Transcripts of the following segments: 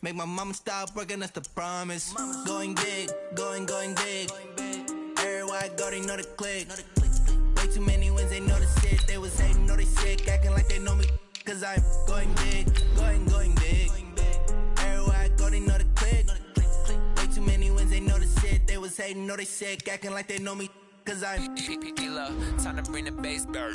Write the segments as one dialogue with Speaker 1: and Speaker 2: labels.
Speaker 1: Make my mama stop working, that's the promise. Going big, going big. Everywhere I go, they know the click. Way too many wins, they know the shit. They was hating, know they sick, acting like they know me. Cause I'm going big, going big. Everywhere I go, they know the click. Way too many wins, they know the shit. They was hating, know they sick, acting like they know me. Cause I'm time to bring the bass back.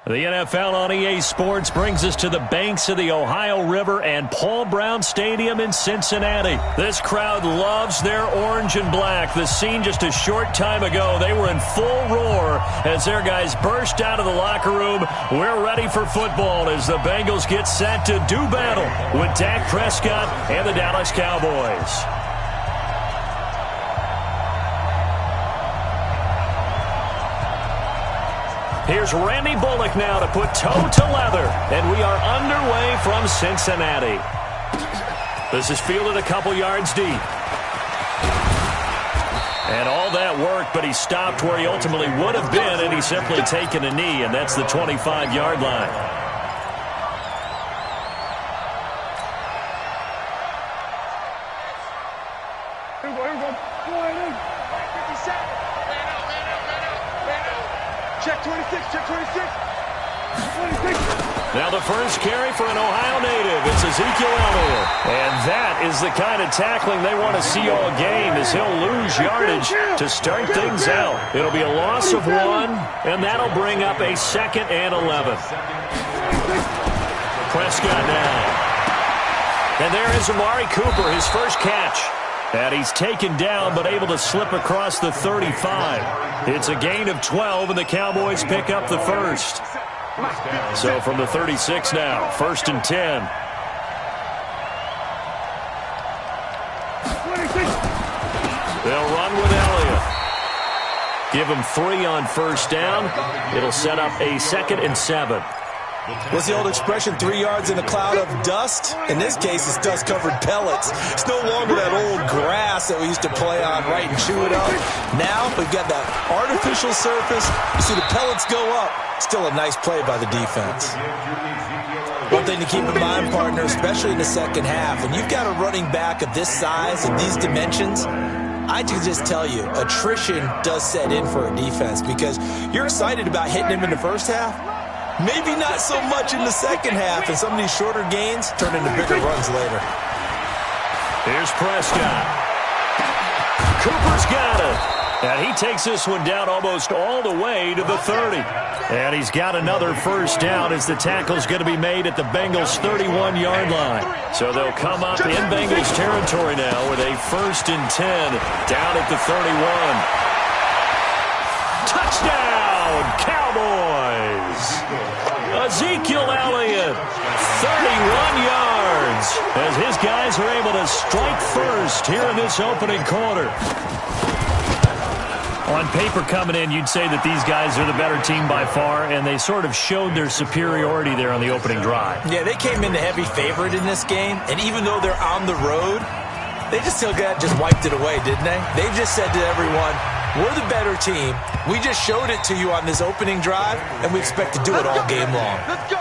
Speaker 2: The NFL on EA Sports brings us to the banks of the Ohio River and Paul Brown Stadium in Cincinnati. This crowd loves their orange and black. The scene just a short time ago, they were in full roar as their guys burst out of the locker room. We're ready for football as the Bengals get set to do battle with Dak Prescott and the Dallas Cowboys. Here's Randy Bullock now to put toe to leather, and we are underway from Cincinnati. This is fielded a couple yards deep. And all that work, but he stopped where he ultimately would have been, and he's simply taken a knee, and that's the 25-yard line.
Speaker 3: Check 26, check 26. 26.
Speaker 2: Now the first carry for an Ohio native. It's Ezekiel Elliott. And that is the kind of tackling they want to see all game as he'll lose yardage to start things out. It'll be a loss of 1, and that'll bring up a 2nd and 11. Prescott now. And there is Amari Cooper, his first catch. And he's taken down but able to slip across the 35. It's a gain of 12, and the Cowboys pick up the first. So from the 36 now, 1st and 10. They'll run with Elliott. Give him 3 on first down. It'll set up a 2nd and 7.
Speaker 4: What's the old expression, 3 yards in a cloud of dust? In this case, it's dust-covered pellets. It's no longer that old grass that we used to play on, right, and chew it up. Now, we've got that artificial surface. You see the pellets go up. Still a nice play by the defense. One thing to keep in mind, partner, especially in the second half, when you've got a running back of this size and these dimensions, I can just tell you, attrition does set in for a defense because you're excited about hitting him in the first half. Maybe not so much in the second half, and some of these shorter gains turn into bigger runs later.
Speaker 2: Here's Prescott. Cooper's got it. And he takes this one down almost all the way to the 30. And he's got another first down as the tackle's going to be made at the Bengals' 31-yard line. So they'll come up in Bengals territory now with a 1st and 10 down at the 31. Touchdown, Cowboys! Ezekiel Elliott, 31 yards, as his guys are able to strike first here in this opening quarter. On paper coming in, you'd say that these guys are the better team by far, and they sort of showed their superiority there on the opening drive.
Speaker 4: Yeah, they came in the heavy favorite in this game, and even though they're on the road, they just wiped it away, didn't they? They just said to everyone, we're the better team. We just showed it to you on this opening drive, and we expect to do it all game long.
Speaker 3: Let's go.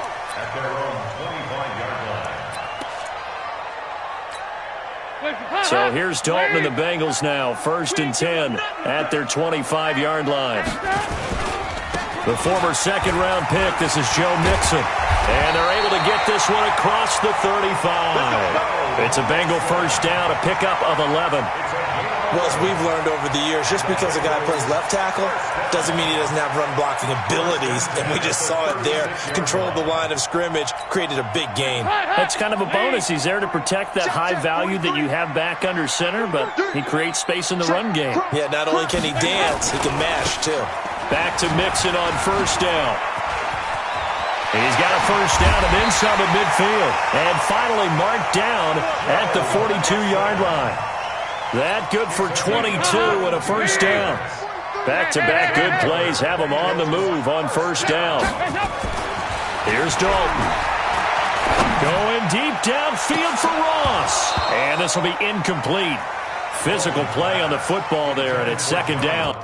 Speaker 2: So here's Dalton and the Bengals now, 1st and 10 at their 25-yard line. The former second-round pick, this is Joe Mixon. And they're able to get this one across the 35. It's a Bengal first down, a pickup of 11.
Speaker 4: Well, as we've learned over the years, just because a guy plays left tackle doesn't mean he doesn't have run-blocking abilities, and we just saw it there. Controlled the line of scrimmage, created a big gain.
Speaker 2: That's kind of a bonus. He's there to protect that high value that you have back under center, but he creates space in the run game.
Speaker 4: Yeah, not only can he dance, he can mash, too.
Speaker 2: Back to Mixon on first down. He's got a first down and then some at midfield. And finally marked down at the 42-yard line. That good for 22 and a first down. Back-to-back good plays have him on the move on first down. Here's Dalton. Going deep downfield for Ross. And this will be incomplete. Physical play on the football there, and it's second down.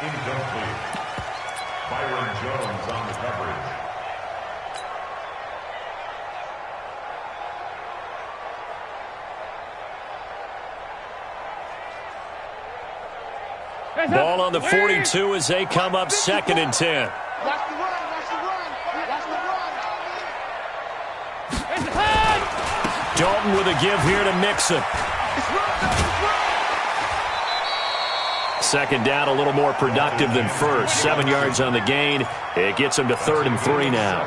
Speaker 3: Incomplete. Byron Jones on the coverage.
Speaker 2: Ball on the 42 as they come up second and 10. Dalton with a give here to Mixon. Second down, a little more productive than first. 7 yards on the gain. It gets him to 3rd and 3 now.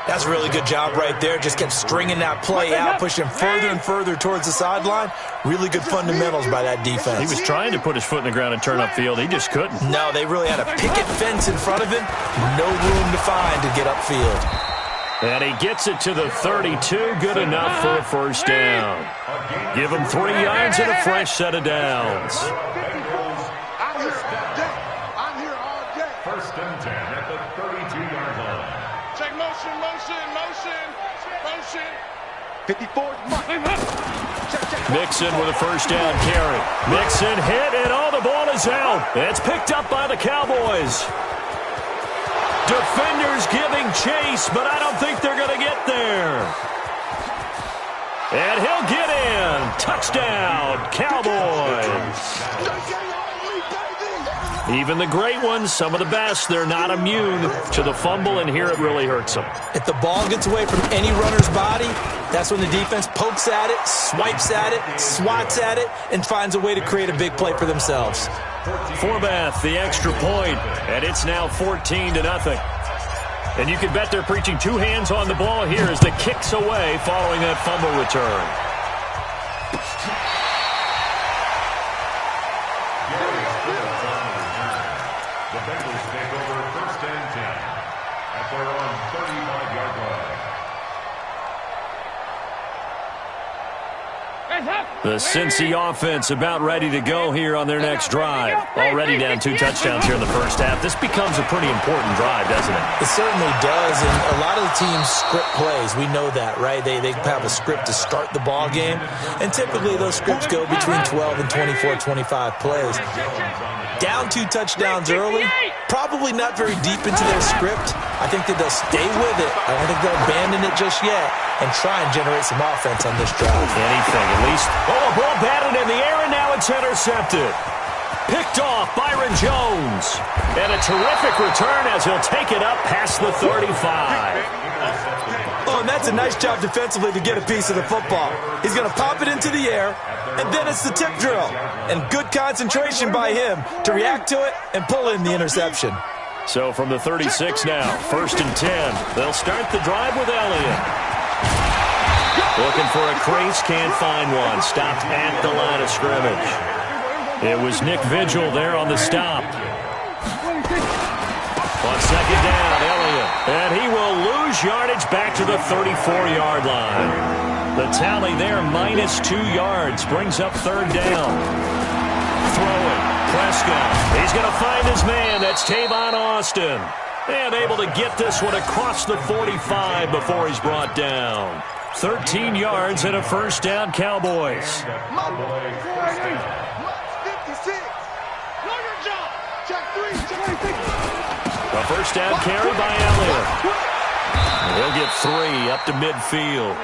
Speaker 4: That's a really good job right there. Just kept stringing that play out, pushing him further and further towards the sideline. Really good fundamentals by that defense.
Speaker 2: He was trying to put his foot in the ground and turn upfield. He just couldn't.
Speaker 4: No, they really had a picket fence in front of him. No room to find to get upfield.
Speaker 2: And he gets it to the 32. Good enough for a first down. Give him 3 yards and a fresh set of downs.
Speaker 3: First and 10 at the 32-yard line.
Speaker 5: Check motion. 54.
Speaker 2: Mixon with a first down carry. Mixon hit, and the ball is out. It's picked up by the Cowboys. Defenders giving chase, but I don't think they're going to get there. And he'll get in. Touchdown, Cowboys. Even the great ones, some of the best, they're not immune to the fumble, and here it really hurts them.
Speaker 4: If the ball gets away from any runner's body, that's when the defense pokes at it, swipes at it, swats at it, and finds a way to create a big play for themselves.
Speaker 2: Forbath, the extra point, and it's now 14-0. And you can bet they're preaching 2 hands on the ball here as the kick's away following that fumble return.
Speaker 3: The Bengals take over first and 10 at their own 35-yard line.
Speaker 2: The Cincy offense about ready to go here on their next drive. Already down 2 touchdowns here in the first half. This becomes a pretty important drive, doesn't it?
Speaker 4: It certainly does, and a lot of the teams script plays. We know that, right? They have a script to start the ball game, and typically those scripts go between 12 and 24, 25 plays. Down 2 touchdowns early, probably not very deep into their script. I think that they'll stay with it. I don't think they'll abandon it just yet and try and generate some offense on this drive.
Speaker 2: Anything, at least. A ball batted in the air, and now it's intercepted. Picked off Byron Jones. And a terrific return as he'll take it up past the 35.
Speaker 4: Oh, and that's a nice job defensively to get a piece of the football. He's going to pop it into the air, and then it's the tip drill. And good concentration by him to react to it and pull in the interception.
Speaker 2: So from the 36 now, first and 10. They'll start the drive with Elliott. Looking for a crease, can't find one. Stopped at the line of scrimmage. It was Nick Vigil there on the stop. On second down, Elliott. And he will lose yardage back to the 34-yard line. The tally there, -2 yards, brings up third down. Throwing, Prescott. He's going to find his man. That's Tavon Austin. And able to get this one across the 45 before he's brought down. 13 yards and a first down, Cowboys. A first down carry by Elliott. He'll get 3 up to midfield.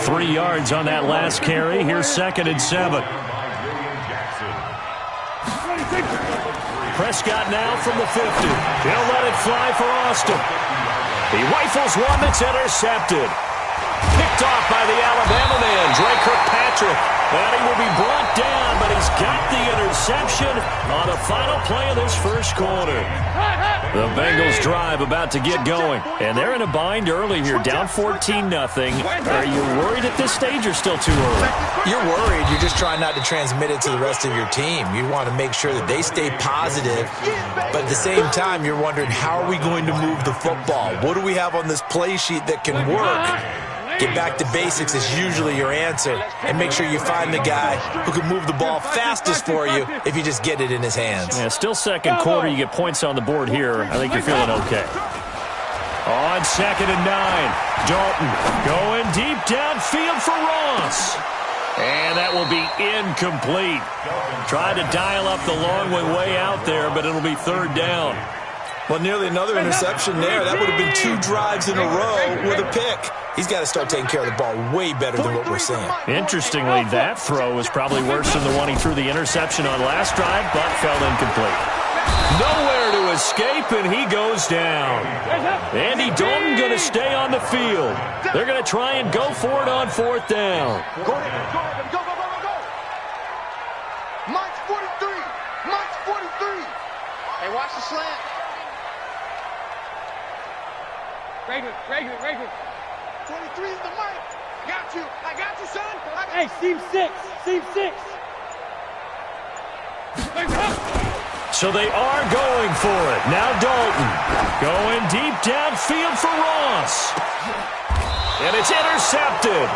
Speaker 2: 3 yards on that last carry. Here's 2nd and 7. Prescott now from the 50. He'll let it fly for Austin. He rifles one that's intercepted. Picked off by the Alabama man, Dre Kirkpatrick. And he will be brought down, but he's got the interception on the final play of this first quarter. The Bengals drive about to get going. And they're in a bind early here, down 14-0. Are you worried at this stage or still too early?
Speaker 4: You're worried. You're just trying not to transmit it to the rest of your team. You want to make sure that they stay positive. But at the same time, you're wondering, how are we going to move the football? What do we have on this play sheet that can work? Get back to basics is usually your answer. And make sure you find the guy who can move the ball fastest for you if you just get it in his hands.
Speaker 2: Yeah, still second quarter. You get points on the board here. I think you're feeling okay. On 2nd and 9, Dalton going deep downfield for Ross. And that will be incomplete. Tried to dial up the long one way out there, but it'll be 3rd down.
Speaker 4: Well, nearly another interception there. That would have been 2 drives in a row with a pick. He's got to start taking care of the ball way better than what we're seeing.
Speaker 2: Interestingly, that throw was probably worse than the one he threw the interception on last drive, but fell incomplete. Nowhere to escape, and he goes down. Andy Dalton going to stay on the field. They're going to try and go for it on 4th down.
Speaker 5: Go ahead, go. Mike's 43. Mike's 43. Hey, watch the slant. Regular. 23 is the mic. I got you, son.
Speaker 6: Hey, seam 6.
Speaker 2: So they are going for it. Now Dalton going deep downfield for Ross. And it's intercepted.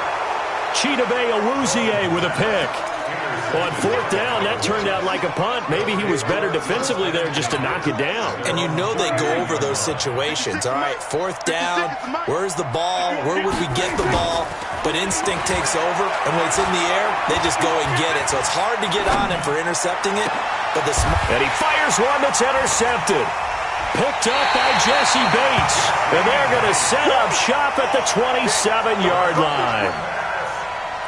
Speaker 2: Chidobe Awuzie with a pick. On 4th down, that turned out like a punt. Maybe he was better defensively there just to knock it down.
Speaker 4: And you know they go over those situations. All right, 4th down, where's the ball? Where would we get the ball? But instinct takes over, and when it's in the air, they just go and get it. So it's hard to get on him for intercepting it. But
Speaker 2: and he fires one that's intercepted. Picked up by Jesse Bates. And they're going to set up shop at the 27-yard line.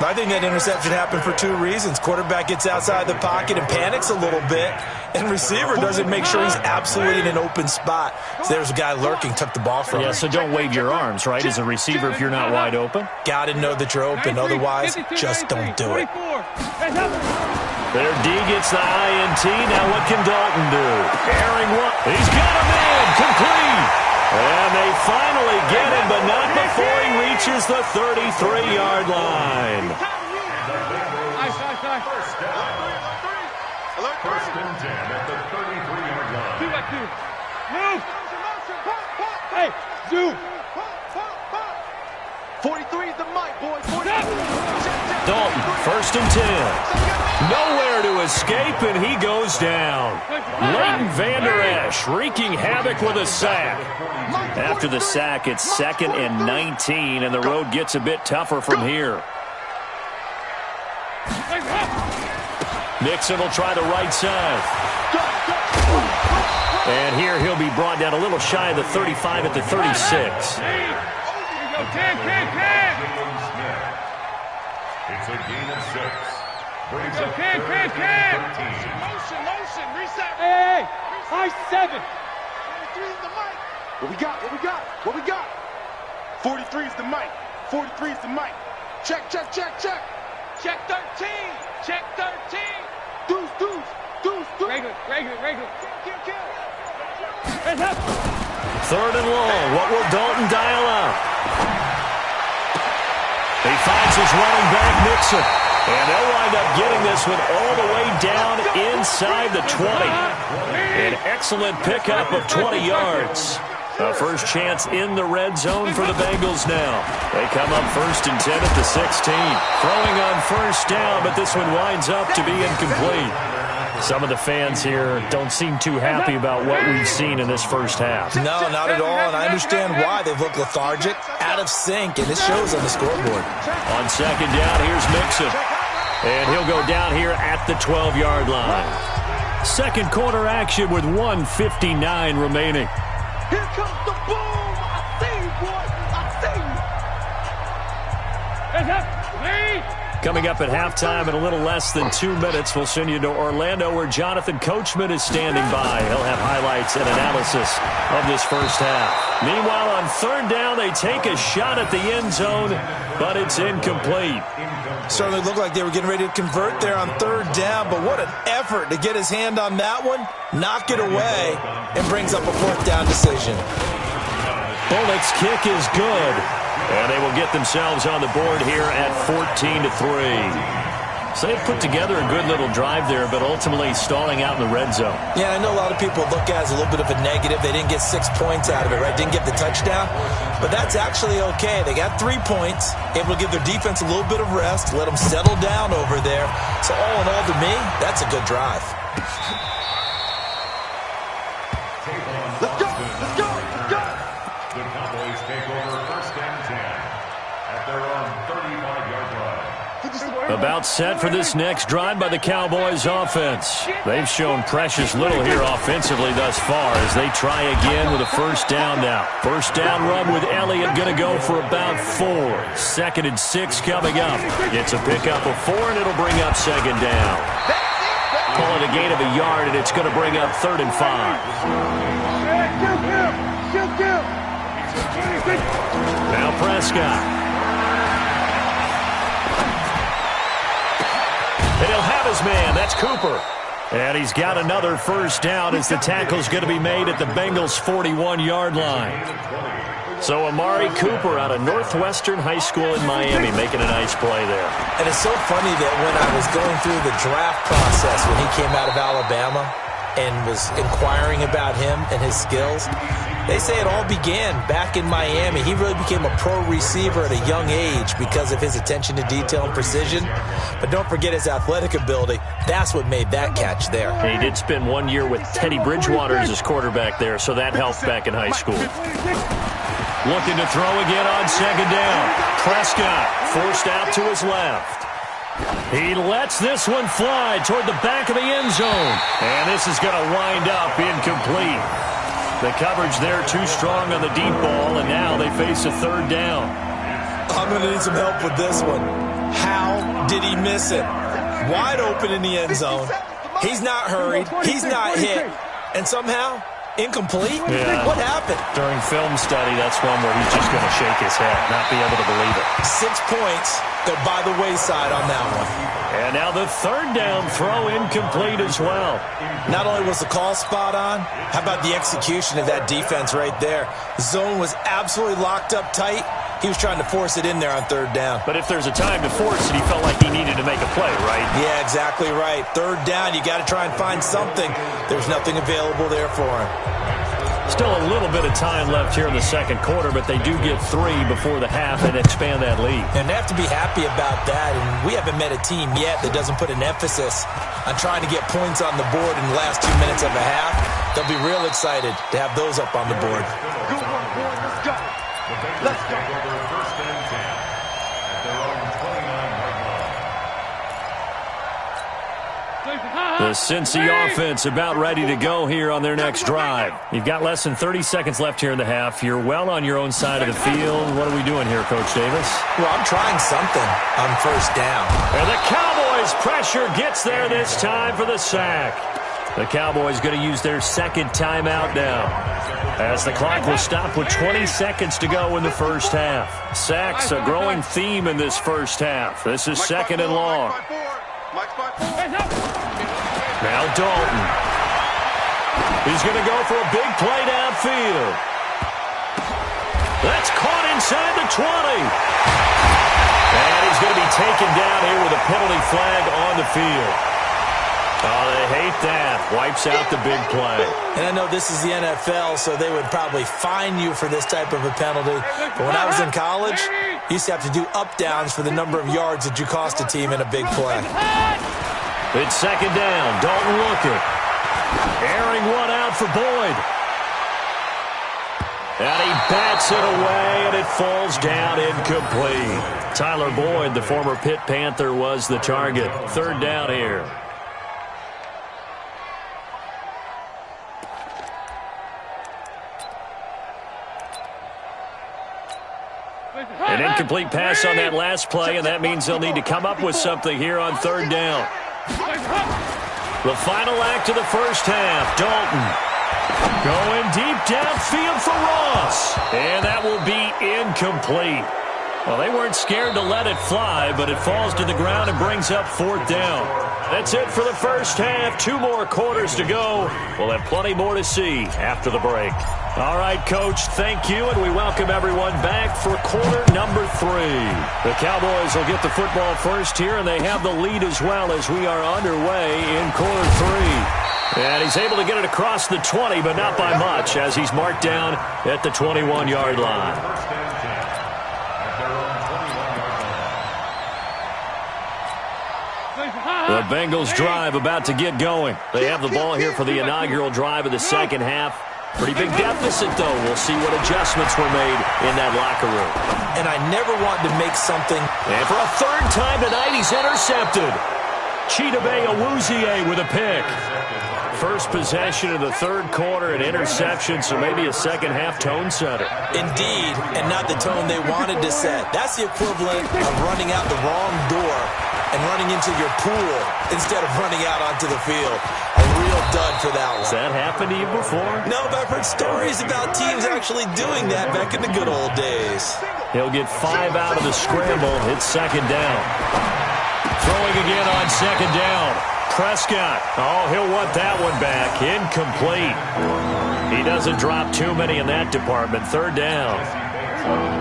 Speaker 4: I think that interception happened for 2 reasons. Quarterback gets outside the pocket and panics a little bit, and receiver doesn't make sure he's absolutely in an open spot. So there's a guy lurking, took the ball from him.
Speaker 2: Yeah, so don't wave your arms, right, as a receiver if you're not wide open?
Speaker 4: Got to know that you're open. Otherwise, just don't do it.
Speaker 2: Their D gets the INT. Now what can Dalton do? Airing one. He's got him in. Complete. And they finally get him, but not before he reaches the 33-yard line.
Speaker 3: First and 10 at the 33-yard line.
Speaker 6: Move. Hey, zoom.
Speaker 5: 43 is the mic, boys. 43.
Speaker 2: Dalton, 1st and 10. Nowhere to escape, and he goes down. Leighton Vander Esch wreaking havoc with a sack. After the sack, it's 2nd and 19, and the road gets a bit tougher from here. Nixon will try the right side. And here he'll be brought down a little shy of the 35 at the 36.
Speaker 3: It's a gain of 6. Brings
Speaker 6: Motion, reset. Hey, high 7.
Speaker 5: 43 is the mic. What we got? 43 is the mic. 43 is the mic. Check.
Speaker 6: Check 13. Check 13.
Speaker 5: Deuce.
Speaker 6: Regular.
Speaker 5: Kill.
Speaker 6: Hands up.
Speaker 2: 3rd and long. What will Dalton dial up? He finds his running back, Nixon. And they'll wind up getting this one all the way down inside the 20. An excellent pickup of 20 yards. A first chance in the red zone for the Bengals now. They come up 1st and 10 at the 16. Throwing on 1st down, but this one winds up to be incomplete. Some of the fans here don't seem too happy about what we've seen in this first half.
Speaker 4: No, not at all, and I understand why. They've looked lethargic, out of sync, and it shows on the scoreboard.
Speaker 2: On 2nd down, here's Mixon. And he'll go down here at the 12-yard line. Second quarter action with 1:59 remaining.
Speaker 5: Here comes the boom. I see you, boy. I see you.
Speaker 2: Coming up at halftime in a little less than 2 minutes, we'll send you to Orlando where Jonathan Coachman is standing by. He'll have highlights and analysis of this first half. Meanwhile, on third down, they take a shot at the end zone, but it's incomplete.
Speaker 4: Certainly looked like they were getting ready to convert there on third down, but what an effort to get his hand on that one, knock it away, and brings up a fourth down decision.
Speaker 2: Bullock's kick is good. And they will get themselves on the board here at 14-3. So they've put together a good little drive there, but ultimately stalling out in the red zone.
Speaker 4: Yeah, I know a lot of people look at it as a little bit of a negative. They didn't get 6 points out of it, right? Didn't get the touchdown. But that's actually okay. They got 3 points, able to give their defense a little bit of rest, let them settle down over there. So all in all, to me, that's a good drive.
Speaker 5: Let's go! Let's go! Let's go!
Speaker 3: The Cowboys take over first and 10 at their own 35-yard line.
Speaker 2: About set for this next drive by the Cowboys offense. They've shown precious little here offensively thus far as they try again with a first down now. First down run with Elliott going to go for about 4. 2nd and 6 coming up. It's a pickup of 4, and it'll bring up second down. Call it a gain of a yard, and it's going to bring up 3rd and 5. Now Prescott. And he'll have his man. That's Cooper. And he's got another first down as the tackle's going to be made at the Bengals' 41-yard line. So Amari Cooper out of Northwestern High School in Miami making a nice play there.
Speaker 4: And it's so funny that when I was going through the draft process when he came out of Alabama and was inquiring about him and his skills, they say it all began back in Miami. He really became a pro receiver at a young age because of his attention to detail and precision. But don't forget his athletic ability. That's what made that catch there.
Speaker 2: And he did spend 1 year with Teddy Bridgewater as his quarterback there, so that helped back in high school. Looking to throw again on second down. Prescott forced out to his left. He lets this one fly toward the back of the end zone. And this is going to wind up incomplete. The coverage there too strong on the deep ball, and now they face a third down.
Speaker 4: I'm going to need some help with this one. How did he miss it? Wide open in the end zone. He's not hurried. He's not hit. And somehow, incomplete?
Speaker 2: Yeah.
Speaker 4: What happened?
Speaker 2: During film study, that's one where he's just going to shake his head, not be able to believe it.
Speaker 4: 6 points go by the wayside on that one.
Speaker 2: And now the third down throw incomplete as well.
Speaker 4: Not only was the call spot on, how about the execution of that defense right there? The zone was absolutely locked up tight. He was trying to force it in there on third down.
Speaker 2: But if there's a time to force it, he felt like he needed to make a play, right?
Speaker 4: Yeah, exactly right. Third down, you got to try and find something. There's nothing available there for him.
Speaker 2: Still a little bit of time left here in the second quarter, but they do get 3 before the half and expand that lead.
Speaker 4: And they have to be happy about that. And we haven't met a team yet that doesn't put an emphasis on trying to get points on the board in the last 2 minutes of a half. They'll be real excited to have those up on the board.
Speaker 5: Good one, boys. Let's go. Let's go.
Speaker 3: First and 10 at their own 29-yard line.
Speaker 2: The Cincy offense about ready to go here on their next drive. You've got less than 30 seconds left here in the half. You're well on your own side of the field. What are we doing here, Coach Davis?
Speaker 4: Well, I'm trying something on first down.
Speaker 2: And the Cowboys' pressure gets there this time for the sack. The Cowboys going to use their second timeout now, as the clock will stop with 20 seconds to go in the first half. Sacks a growing theme in this first half. This is second and long. Now Dalton. He's going to go for a big play downfield. That's caught inside the 20. And he's going to be taken down here with a penalty flag on the field. Oh, they hate that. Wipes out the big play.
Speaker 4: And I know this is the NFL, so they would probably fine you for this type of a penalty. But when I was in college, you used to have to do up-downs for the number of yards that you cost a team in a big play.
Speaker 2: It's second down. Dalton looking. Airing one out for Boyd. And he bats it away, and it falls down incomplete. Tyler Boyd, the former Pitt Panther, was the target. Third down here. And incomplete pass on that last play, and that means they'll need to come up with something here on third down. The final act of the first half, Dalton going deep downfield for Ross, and that will be incomplete. Well, they weren't scared to let it fly, but it falls to the ground and brings up fourth down. That's it for the first half. 2 more quarters to go. We'll have plenty more to see after the break. All right, Coach, thank you, and we welcome everyone back for quarter number 3. The Cowboys will get the football first here, and they have the lead as well as we are underway in quarter 3. And he's able to get it across the 20, but not by much, as he's marked down at the 21-yard line. The Bengals drive about to get going. They have the ball here for the inaugural drive of the second half. Pretty big deficit, though. We'll see what adjustments were made in that locker room.
Speaker 4: And I never want to make something.
Speaker 2: And for a third time tonight, he's intercepted. Chidobe Awuzie with a pick. First possession of the third quarter, an interception, so maybe a second-half tone setter.
Speaker 4: Indeed, and not the tone they wanted to set. That's the equivalent of running out the wrong door and running into your pool instead of running out onto the field. A real dud for that one.
Speaker 2: Has that happened to you before?
Speaker 4: No, but I've heard stories about teams actually doing that back in the good old days.
Speaker 2: He'll get 5 out of the scramble. It's second down. Throwing again on second down. Prescott. Oh, he'll want that one back. Incomplete. He doesn't drop too many in that department. Third down.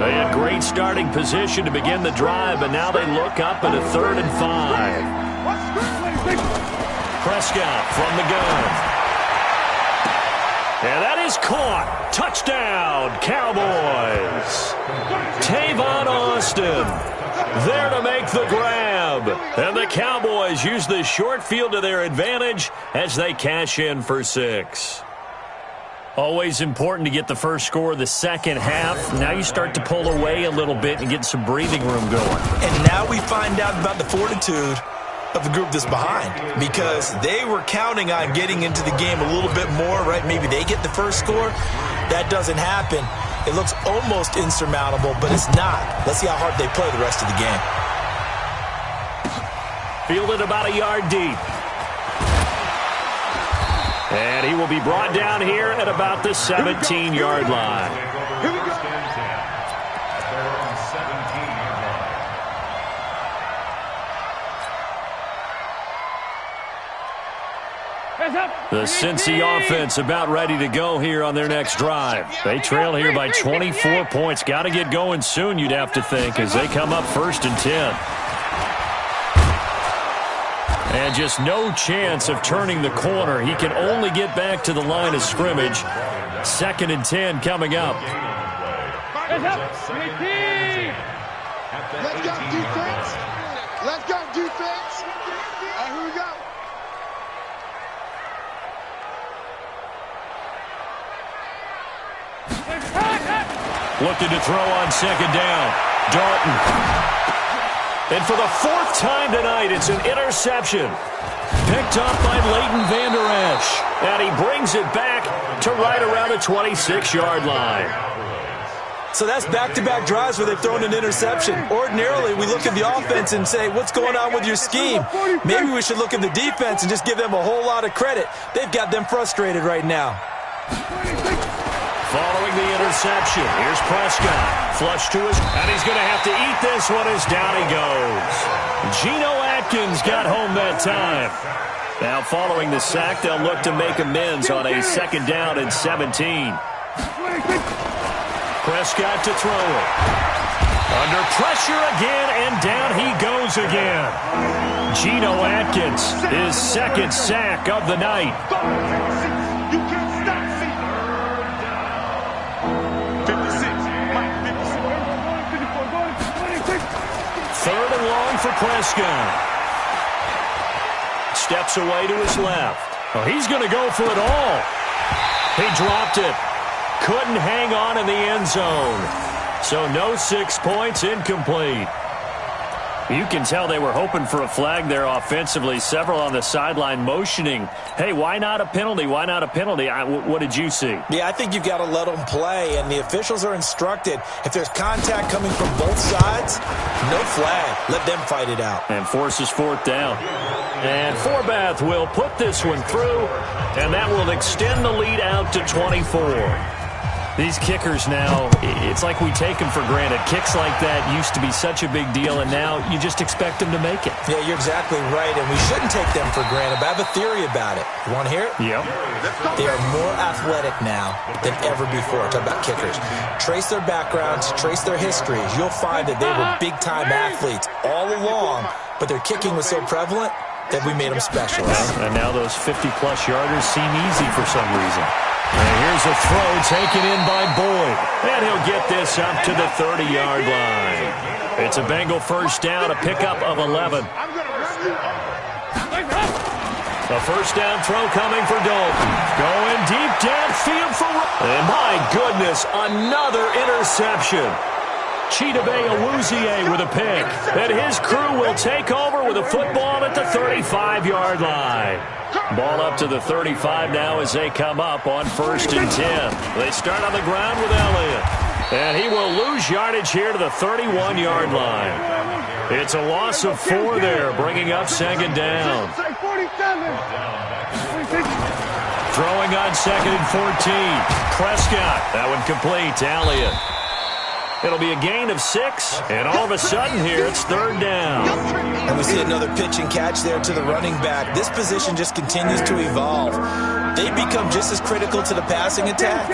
Speaker 2: They had great starting position to begin the drive, but now they look up at a 3rd and 5. Prescott from the gun. And that is caught. Touchdown, Cowboys. Tavon Austin there to make the grab. And the Cowboys use the short field to their advantage as they cash in for 6. Always important to get the first score of the second half. Now you start to pull away a little bit and get some breathing room going.
Speaker 4: And now we find out about the fortitude of the group that's behind, because they were counting on getting into the game a little bit more, right? Maybe they get the first score. That doesn't happen. It looks almost insurmountable, but it's not. Let's see how hard they play the rest of the game.
Speaker 2: Fielded about a yard deep. And he will be brought down here at about the 17-yard line.
Speaker 5: Here we go.
Speaker 2: The Cincy offense about ready to go here on their next drive. They trail here by 24 points. Got to get going soon, you'd have to think, as they come up 1st and 10. And just no chance of turning the corner. He can only get back to the line of scrimmage. 2nd and 10 coming up.
Speaker 5: Let's go defense. Let's go defense. All right, here we go.
Speaker 2: Looking to throw on second down. Dalton. And for the 4th time tonight, it's an interception. Picked up by Leighton Vander Esch. And he brings it back to right around the 26-yard line.
Speaker 4: So that's back-to-back drives where they've thrown an interception. Ordinarily, we look at the offense and say, what's going on with your scheme? Maybe we should look at the defense and just give them a whole lot of credit. They've got them frustrated right now.
Speaker 2: Following the interception, here's Prescott. Flush to his, and he's going to have to eat this one as down he goes. Geno Atkins got home that time. Now following the sack, they'll look to make amends on a 2nd down and 17. Prescott to throw it. Under pressure again, and down he goes again. Geno Atkins, his 2nd sack of the night.
Speaker 5: You can't stop me. 56. Mike, 56.
Speaker 2: 3rd and long for Prescott. Steps away to his left. Oh, he's going to go for it all. He dropped it. Couldn't hang on in the end zone. So no 6 points, incomplete. You can tell they were hoping for a flag there offensively. Several on the sideline motioning, hey, why not a penalty? Why not a penalty? What did you see?
Speaker 4: Yeah, I think you've got to let them play, and the officials are instructed. If there's contact coming from both sides, no flag. Let them fight it out.
Speaker 2: And forces fourth down. And Forbath will put this one through, and that will extend the lead out to 24. These kickers now, it's like we take them for granted. Kicks like that used to be such a big deal, and now you just expect them to make it.
Speaker 4: Yeah, you're exactly right, and we shouldn't take them for granted, but I have a theory about it. You want to hear it?
Speaker 2: Yep.
Speaker 4: They are more athletic now than ever before. Talk about kickers. Trace their backgrounds, trace their histories. You'll find that they were big-time athletes all along, but their kicking was so prevalent that we made them specialists.
Speaker 2: And now those 50-plus yarders seem easy for some reason. And here's a throw taken in by Boyd. And he'll get this up to the 30-yard line. It's a Bengal first down, a pickup of 11. A first down throw coming for Dalton. Going deep downfield for... And my goodness, another interception. Chidobe Awuzie with a pick. And his crew will take over with a football at the 35-yard line. Ball up to the 35 now as they come up on 1st and 10. They start on the ground with Elliott. And he will lose yardage here to the 31-yard line. It's a loss of 4 there, bringing up 2nd down. Throwing on 2nd and 14. Prescott. That one complete to Elliott. It'll be a gain of 6, and all of a sudden here it's 3rd down.
Speaker 4: And we see another pitch and catch there to the running back. This position just continues to evolve. They become just as critical to the passing attack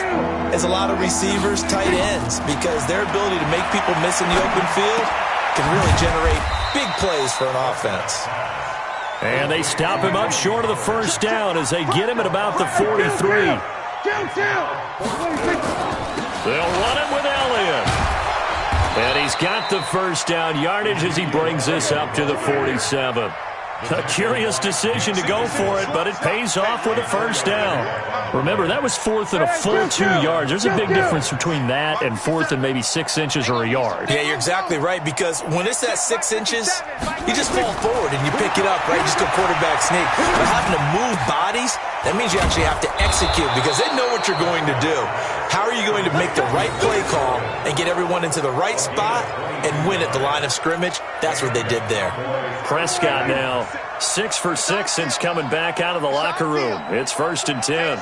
Speaker 4: as a lot of receivers, tight ends, because their ability to make people miss in the open field can really generate big plays for an offense.
Speaker 2: And they stop him up short of the first down as they get him at about the 43. They'll run it with Elliott. And he's got the first down yardage as he brings this up to the 47. A curious decision to go for it, but it pays off with a first down. Remember, that was 4th and a full 2 yards. There's a big difference between that and 4th and maybe 6 inches or a yard.
Speaker 4: Yeah, you're exactly right, because when it's at 6 inches, you just fall forward and you pick it up, right? Just go quarterback sneak. But having to move bodies, that means you actually have to execute because they know what you're going to do. How are you going to make the right play call and get everyone into the right spot and win at the line of scrimmage? That's what they did there.
Speaker 2: Prescott now 6 for 6 since coming back out of the locker room. It's 1st and 10.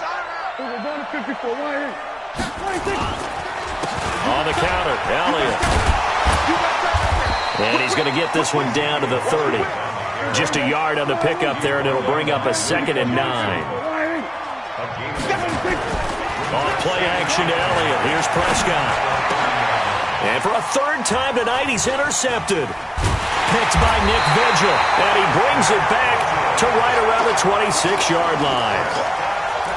Speaker 2: On the counter, Elliott. And he's going to get this one down to the 30. Just a yard on the pickup there, and it'll bring up a 2nd and 9. On play action to Elliott. Here's Prescott. And for a 3rd time tonight, he's intercepted. Picked by Nick Vigil. And he brings it back to right around the 26-yard line.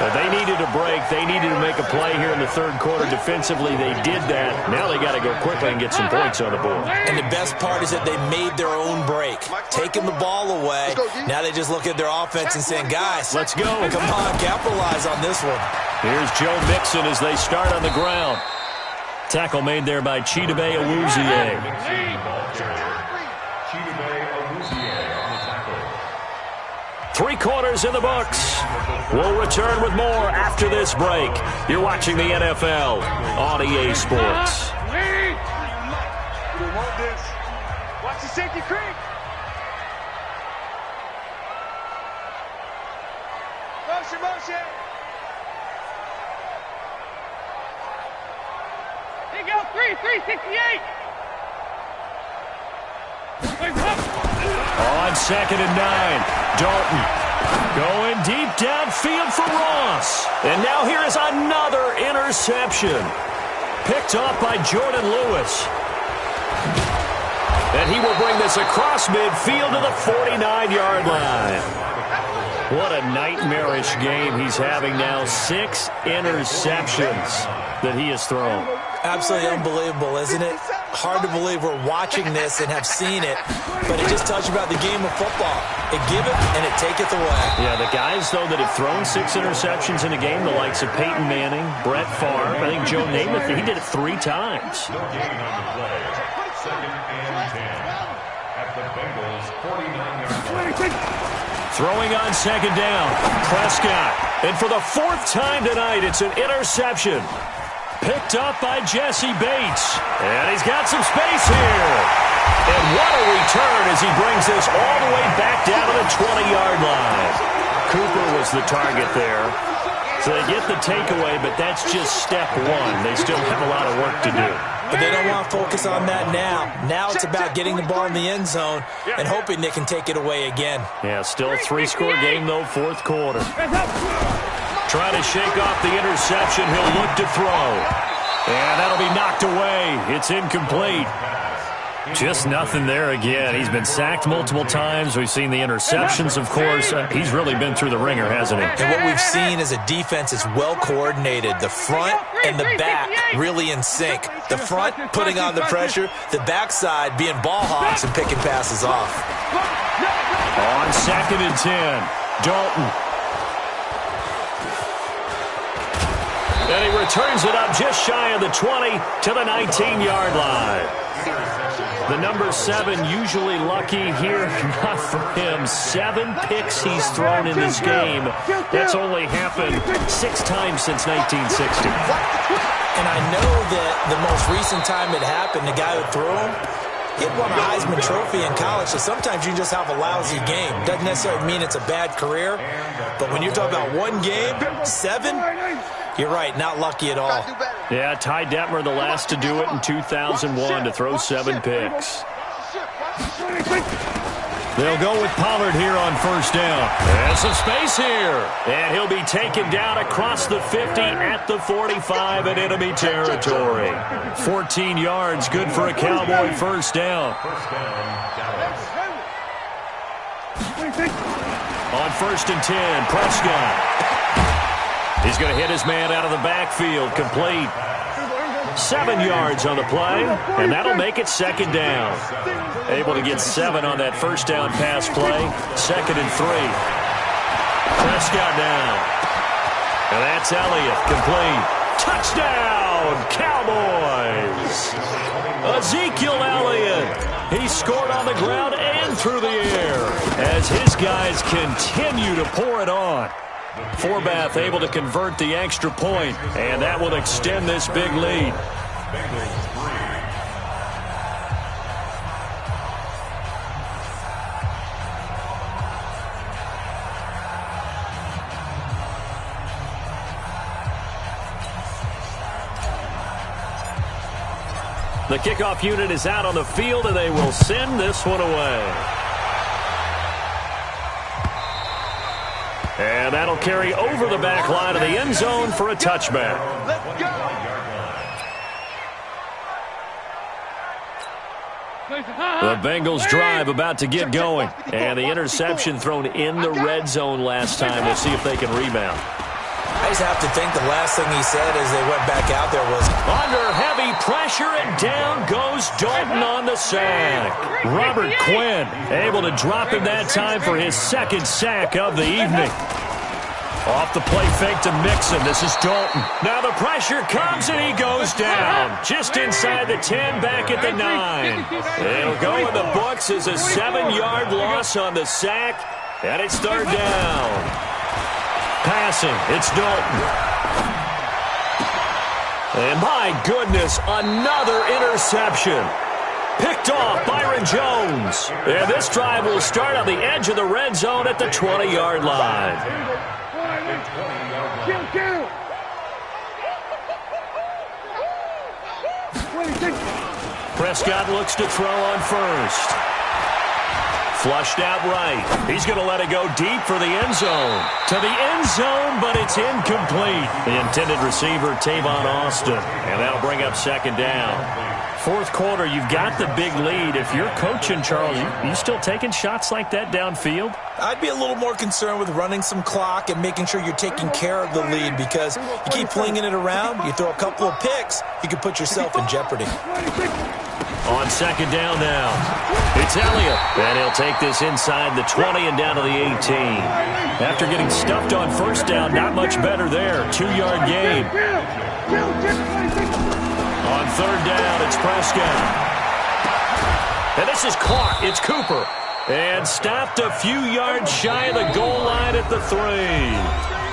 Speaker 2: They needed a break. They needed to make a play here in the 3rd quarter. Defensively, they did that. Now they got to go quickly and get some points on the board.
Speaker 4: And the best part is that they made their own break. Taking the ball away. Now they just look at their offense and saying, guys,
Speaker 2: let's go.
Speaker 4: Come on, capitalize on this one.
Speaker 2: Here's Joe Mixon as they start on the ground. Tackle made there by Chidobe Awuzie. Three quarters in the books. We'll return with more after this break. You're watching the NFL on EA Sports.
Speaker 6: Watch the safety creep. Motion, motion. Here you go, 368.
Speaker 2: On 2nd and 9, Dalton going deep downfield for Ross. And now here is another interception. Picked off by Jordan Lewis. And he will bring this across midfield to the 49-yard line. What a nightmarish game he's having now. 6 interceptions that he has thrown.
Speaker 4: Absolutely unbelievable, isn't it? Hard to believe we're watching this and have seen it, but it just tells you about the game of football. It giveth and it taketh away.
Speaker 2: Yeah, the guys, though, that have thrown 6 interceptions in a game, the likes of Peyton Manning, Brett Favre, I think Joe Namath, he did it 3 times.
Speaker 3: No gain on the play. 2nd and 10. At the the Bengals' 49-yard line.
Speaker 2: Throwing on second down, Prescott. And for the fourth time tonight, it's an interception. Picked up by Jesse Bates. And he's got some space here. And what a return as he brings this all the way back down to the 20-yard line. Cooper was the target there. So they get the takeaway, but that's just step one. They still have a lot of work to do.
Speaker 4: But they don't want to focus on that now. Now it's about getting the ball in the end zone and hoping they can take it away again.
Speaker 2: Yeah, still a 3-score game, though, fourth quarter. Trying to shake off the interception. He'll look to throw. And that'll be knocked away. It's incomplete. Just nothing there again. He's been sacked multiple times. We've seen the interceptions, of course. He's really been through the ringer, hasn't he?
Speaker 4: And what we've seen is a defense is well coordinated. The front and the back really in sync. The front putting on the pressure. The backside being ball hawks and picking passes off.
Speaker 2: On 2nd and 10, Dalton. And he returns it up just shy of the 20 to the 19-yard line. The number 7 usually lucky here. Not for him. 7 picks he's thrown in this game. That's only happened 6 times since 1960.
Speaker 4: And I know that the most recent time it happened, the guy who threw him, he had won a Heisman Trophy in college, so sometimes you just have a lousy game. Doesn't necessarily mean it's a bad career, but when you're talking about one game, 7, you're right, not lucky at all.
Speaker 2: Yeah, Ty Detmer, the last to do it in 2001, to throw 7 picks. They'll go with Pollard here on first down. And some space here. And he'll be taken down across the 50 at the 45 in enemy territory. 14 yards, good for a Cowboy first down. On 1st and 10, Prescott. He's going to hit his man out of the backfield, complete. 7 yards on the play, and that'll make it 2nd down. Able to get 7 on that first down pass play. 2nd and 3. Prescott down. And that's Elliott, complete. Touchdown, Cowboys! Ezekiel Elliott. He scored on the ground and through the air as his guys continue to pour it on. Forbath able to convert the extra point, and that will extend this big lead. The kickoff unit is out on the field, and they will send this one away. And that'll carry over the back line of the end zone for a touchback. The Bengals drive about to get going. And the interception thrown in the red zone last time. We'll see if they can rebound.
Speaker 4: I just have to think the last thing he said as they went back out there was,
Speaker 2: under heavy pressure, and down goes Dalton on the sack. Robert Quinn able to drop him that time for his 2nd sack of the evening. Off the play fake to Mixon. This is Dalton. Now the pressure comes and he goes down. Just inside the 10, back at the 9. It'll go in the books as a 7-yard loss on the sack, and it's 3rd down. Passing, it's Dalton. And my goodness, another interception. Picked off Byron Jones. And this drive will start on the edge of the red zone at the 20-yard line. Prescott looks to throw on first. Flushed out right. He's going to let it go deep for the end zone. To the end zone, but it's incomplete. The intended receiver, Tavon Austin. And that'll bring up 2nd down. 4th quarter, you've got the big lead. If you're coaching, Charles, you still taking shots like that downfield?
Speaker 4: I'd be a little more concerned with running some clock and making sure you're taking care of the lead, because you keep flinging it around, you throw a couple of picks, you can put yourself in jeopardy.
Speaker 2: On 2nd down now, it's Elliott. And he'll take this inside the 20 and down to the 18. After getting stuffed on first down, not much better there. 2-yard gain. On 3rd down, it's Prescott. And this is caught. It's Cooper. And stopped a few yards shy of the goal line at the 3.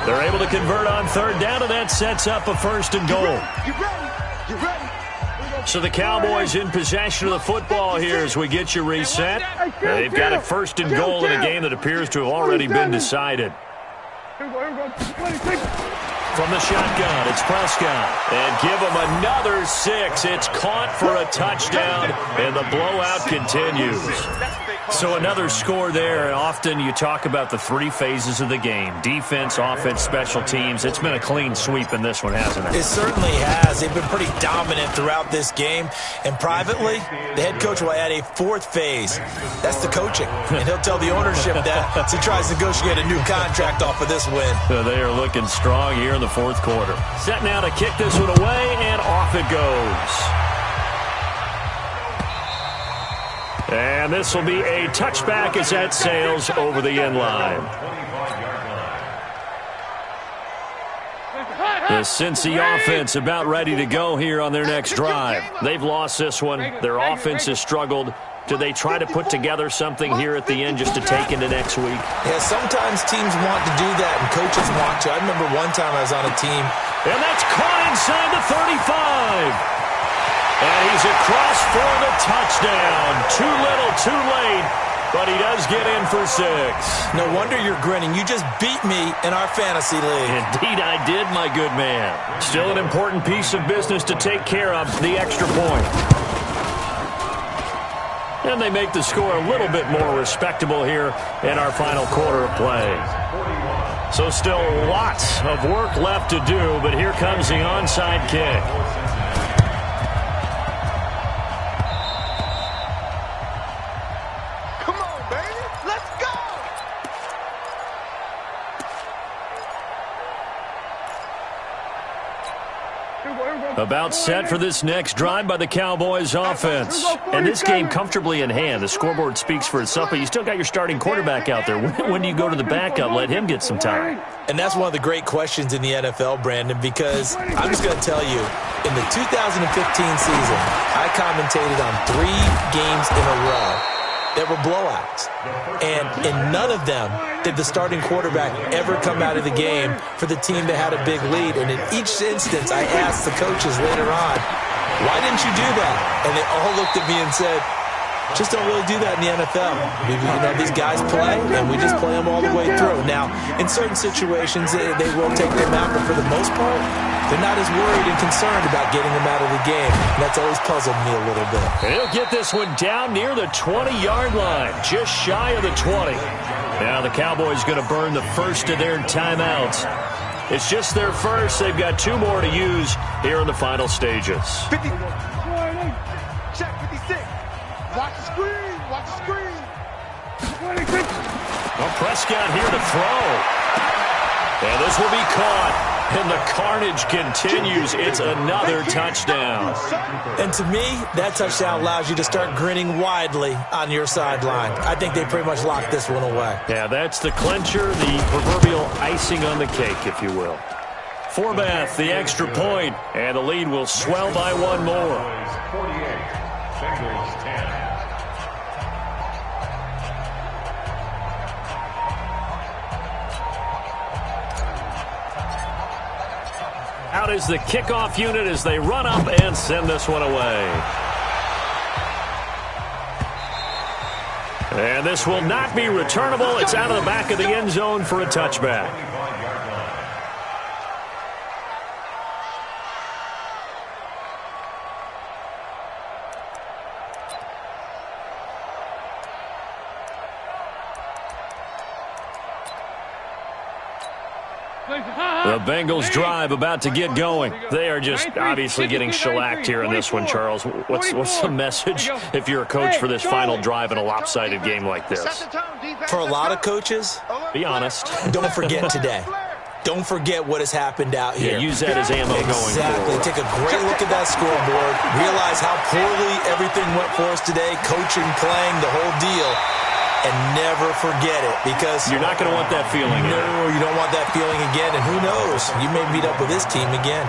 Speaker 2: They're able to convert on third down, and that sets up a first and goal.
Speaker 5: You ready?
Speaker 2: So the Cowboys in possession of the football here as we get you reset. They've got a first and goal in a game that appears to have already been decided. From the shotgun, it's Prescott. And give him another 6. It's caught for a touchdown, and the blowout continues. So another score there, and often you talk about the 3 phases of the game. Defense, offense, special teams. It's been a clean sweep in this one, hasn't it?
Speaker 4: It certainly has. They've been pretty dominant throughout this game. And privately, the head coach will add a 4th phase. That's the coaching. And he'll tell the ownership that as he tries to negotiate a new contract off of this win.
Speaker 2: They are looking strong here in the 4th quarter. Set now to kick this one away, and off it goes. And this will be a touchback as that sails over the end line. The Cincy offense about ready to go here on their next drive. They've lost this one. Their offense has struggled. Do they try to put together something here at the end just to take into next week?
Speaker 4: Yeah, sometimes teams want to do that, and coaches want to. I remember one time I was on a team.
Speaker 2: And that's caught inside the 35. And he's across for the touchdown. Too little, too late, but he does get in for 6.
Speaker 4: No wonder you're grinning. You just beat me in our fantasy league.
Speaker 2: Indeed I did, my good man. Still an important piece of business to take care of, the extra point. And they make the score a little bit more respectable here in our final quarter of play. So still lots of work left to do, but here comes the onside kick. About set for this next drive by the Cowboys offense. And this game comfortably in hand. The scoreboard speaks for itself, but you still got your starting quarterback out there. When do you go to the backup? Let him get some time.
Speaker 4: And that's one of the great questions in the NFL, Brandon, because I'm just going to tell you, in the 2015 season, I commentated on 3 games in a row that were blowouts. And in none of them did the starting quarterback ever come out of the game for the team that had a big lead. And in each instance, I asked the coaches later on, why didn't you do that? And they all looked at me and said, just don't really do that in the NFL. You know, these guys play, and we just play them all the way through. Now, in certain situations, they will take them out, but for the most part, they're not as worried and concerned about getting them out of the game. And that's always puzzled me a little bit.
Speaker 2: And he'll get this one down near the 20-yard line, just shy of the 20. Now the Cowboys going to burn the first of their timeouts. It's just their first. They've got 2 more to use here in the final stages.
Speaker 5: 50. Check 56. Watch the screen. Watch the screen.
Speaker 2: Well, Prescott here to throw. And this will be caught. And the carnage continues. It's another touchdown.
Speaker 4: And to me, that touchdown allows you to start grinning widely on your sideline. I think they pretty much locked this one away.
Speaker 2: Yeah, that's the clincher, the proverbial icing on the cake, if you will. Forbath, the extra point, and the lead will swell by 1 more.
Speaker 3: 48, Bengals 10.
Speaker 2: Out is the kickoff unit as they run up and send this one away. And this will not be returnable. It's out of the back of the end zone for a touchback. The Bengals drive about to get going. They are just obviously getting shellacked here in this one, Charles. What's the message if you're a coach for this final drive in a lopsided game like this?
Speaker 4: For a lot of coaches,
Speaker 2: be honest.
Speaker 4: Don't forget today. Don't forget what has happened out here.
Speaker 2: Yeah, use that as ammo going forward.
Speaker 4: Exactly. Take a great look at that scoreboard. Realize how poorly everything went for us today, coaching, playing, the whole deal. and never forget it, because
Speaker 2: you're not going to want that feeling.
Speaker 4: No, you don't want that feeling again, and who knows, you may meet up with this team again.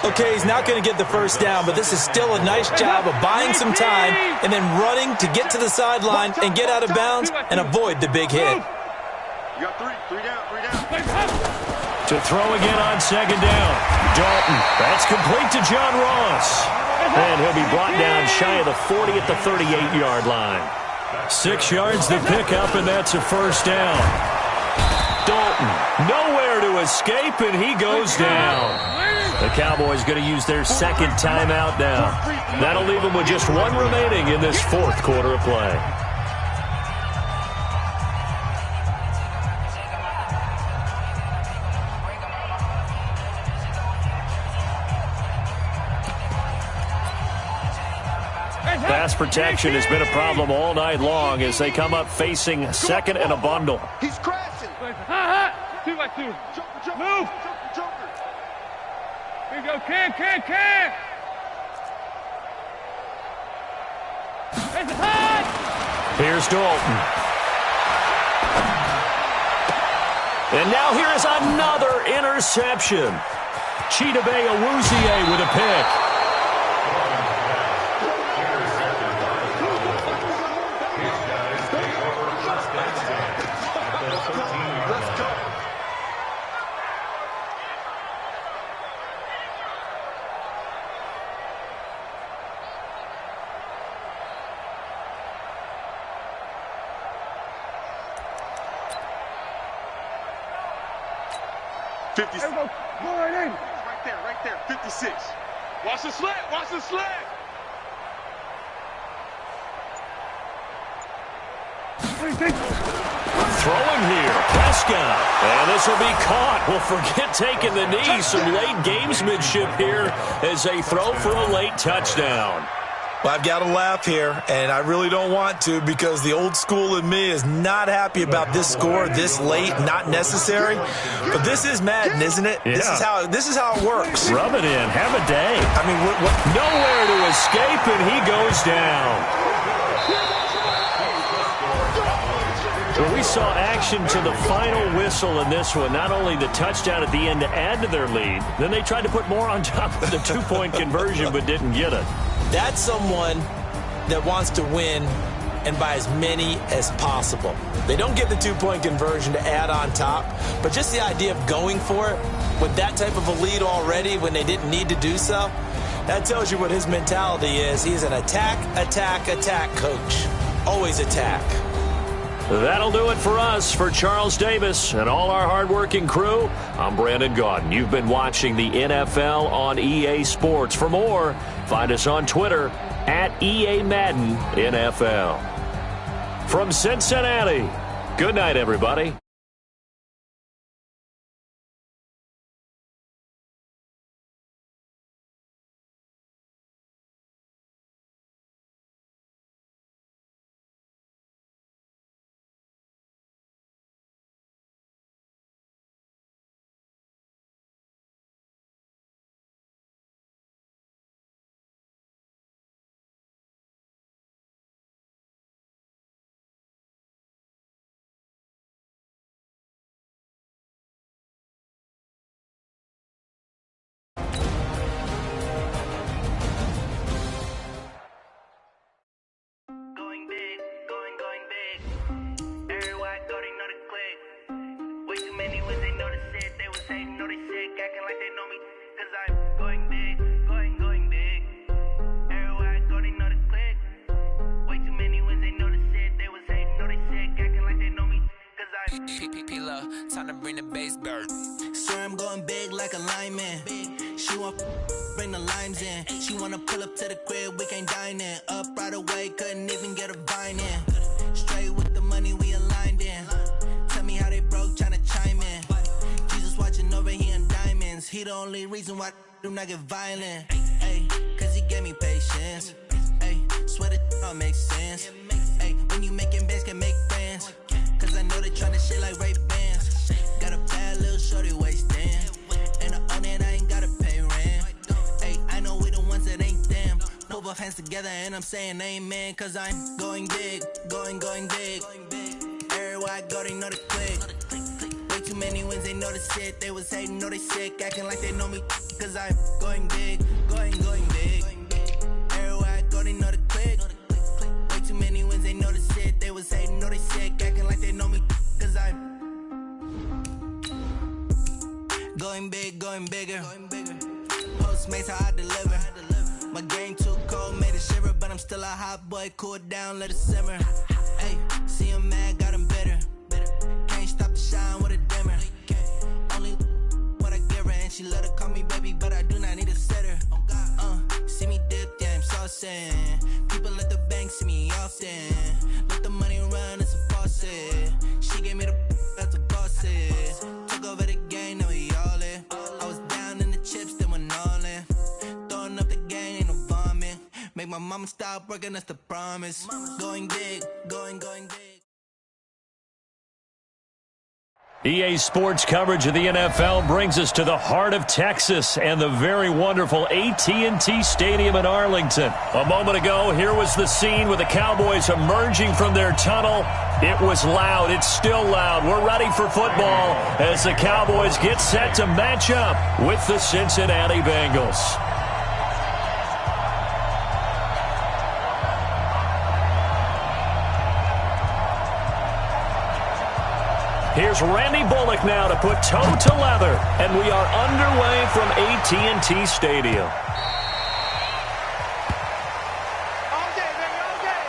Speaker 4: Okay, he's not going to get the first down, but this is still a nice job of buying some time and then running to get to the sideline and get out of bounds and avoid the big hit.
Speaker 5: You got three down.
Speaker 2: To throw again on second down. Dalton, that's complete to John Ross. And he'll be brought down shy of the 40 at the 38-yard line. 6 yards to pick up, and that's a first down. Dalton, nowhere to escape, and he goes down. The Cowboys going to use their second timeout now. That'll leave them with just one remaining in this fourth quarter of play. Pass protection has been a problem all night long as they come up facing second and a bundle.
Speaker 5: He's crashing.
Speaker 6: 2 by 2. Move.
Speaker 5: Joker.
Speaker 6: Here you go, Cam.
Speaker 2: Here's Dalton. And now here is another interception. Chidobe Awuzie with a pick.
Speaker 5: Right there. 56.
Speaker 6: Watch the slant.
Speaker 2: Throwing here, Prescott. And this will be caught. Well, forget taking the knee. Some late gamesmanship here as they throw for a late touchdown.
Speaker 4: Well, I've got to laugh here, and I really don't want to, because the old school in me is not happy about this score this late, not necessary. But this is Madden, isn't it?
Speaker 2: Yeah.
Speaker 4: This is how it works.
Speaker 2: Rub it in. Have a day.
Speaker 4: I mean,
Speaker 2: nowhere to escape, and he goes down. Well, we saw action to the final whistle in this one. Not only the touchdown at the end to add to their lead, then they tried to put more on top of the two-point conversion but didn't get it.
Speaker 4: That's someone that wants to win and by as many as possible. They don't get the two-point conversion to add on top, but just the idea of going for it with that type of a lead already when they didn't need to do so, that tells you what his mentality is. He's an attack coach. Always attack.
Speaker 2: That'll do it for us. For Charles Davis and all our hardworking crew, I'm Brandon Gaudin. You've been watching the NFL on EA Sports. For more, find us on Twitter at EA Madden NFL. From Cincinnati, good night, everybody.
Speaker 1: Time to bring the bass bird. Swear I'm going big like a lineman. She want bring the limes in. She wanna pull up to the crib, we can't dine in. Up right away, couldn't even get a vine in. Straight with the money we aligned in. Tell me how they broke, tryna chime in. Jesus watching over here in diamonds. He the only reason why I do not get violent. Ay, cause he gave me patience. Ay, swear that all makes sense. Ay, when you making bands can make friends. Cause I know they tryna shit like Ray Bans. Got a bad little shorty wasting. And I own it, I ain't gotta pay rent. Ay, I know we the ones that ain't them. Put both hands together and I'm saying amen. Cause I'm going big, going big. go, they know the click. Way too many wins, they know the shit. They was hating, know they sick, acting like they know me. Cause I'm going big, going big. Everywhere I go, they know the click. Way too many wins, they know the shit. They was hating, know they sick, acting like they know me. Cause I'm going big, going bigger. Postmates, how I deliver. My game too cold, made it shiver, but I'm still a hot boy. Cool it down, let it simmer. Hey, see him mad, got him bitter. Can't stop the shine with a dimmer. Only what I give her, and she love to call me baby, but I do not need a sitter. See me dip, yeah, I'm saucing. People at the bank see me often. Let the money run, it's a faucet. She gave me the that's a boss is. Took over the game, now we all in. I was down in the chips, then went all in. Throwing up the game, ain't no vomit. Make my mama stop working, that's the promise. Going big, going big.
Speaker 2: EA Sports coverage of the NFL brings us to the heart of Texas and the very wonderful AT&T Stadium in Arlington. A moment ago, here was the scene with the Cowboys emerging from their tunnel. It was loud. It's still loud. We're ready for football as the Cowboys get set to match up with the Cincinnati Bengals. Here's Randy Bullock now to put toe to leather, and we are underway from AT&T Stadium.
Speaker 5: All day, baby, all day.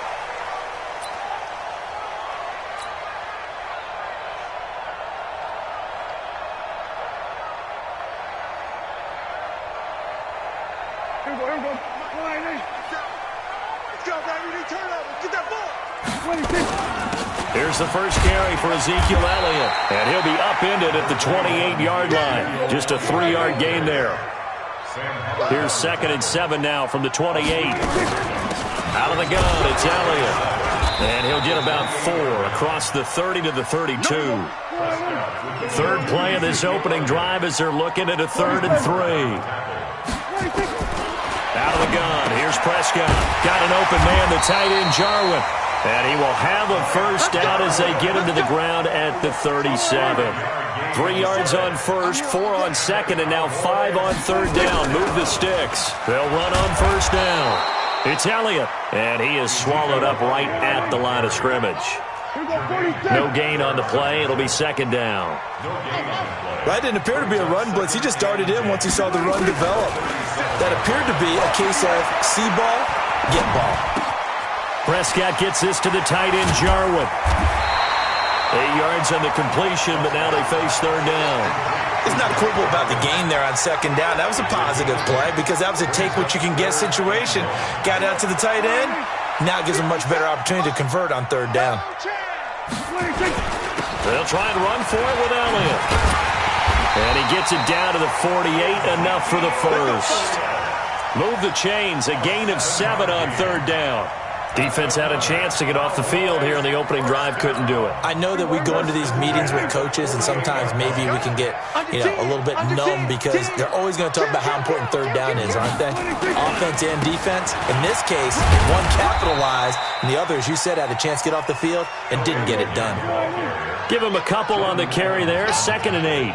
Speaker 6: Here we go.
Speaker 5: Let's go, baby. Need turnover. Get that ball.
Speaker 6: 26.
Speaker 2: Here's the first carry for Ezekiel Elliott, and he'll be upended at the 28-yard line. Just a 3-yard gain there. Here's 2nd and 7 now from the 28. Out of the gun, it's Elliott. And he'll get about 4 across the 30 to the 32. Third play of this opening drive as they're looking at a 3rd and 3. Out of the gun, here's Prescott. Got an open man, the tight end Jarwin. And he will have a first down as they get him to the ground at the 37. 3 yards on first, 4 on second, and now 5 on third down. Move the sticks. They'll run on first down. It's Elliott, and he is swallowed up right at the line of scrimmage. No gain on the play. It'll be 2nd down.
Speaker 4: That didn't appear to be a run blitz. He just darted in once he saw the run develop. That appeared to be a case of see ball, get ball.
Speaker 2: Prescott gets this to the tight end, Jarwin. 8 yards on the completion, but now they face third down.
Speaker 4: It's not quibble about the gain there on 2nd down. That was a positive play because that was a take-what-you-can-get situation. Got out to the tight end. Now it gives them a much better opportunity to convert on third down.
Speaker 2: They'll try and run for it with Elliott. And he gets it down to the 48, enough for the first. Move the chains, a gain of 7 on third down. Defense had a chance to get off the field here in the opening drive, couldn't do it.
Speaker 4: I know that we go into these meetings with coaches, and sometimes maybe we can get, a little bit numb because they're always going to talk about how important third down is, aren't they? Offense and defense. In this case, one capitalized, and the other, as you said, had a chance to get off the field and didn't get it done.
Speaker 2: Give him a couple on the carry there, 2nd and 8.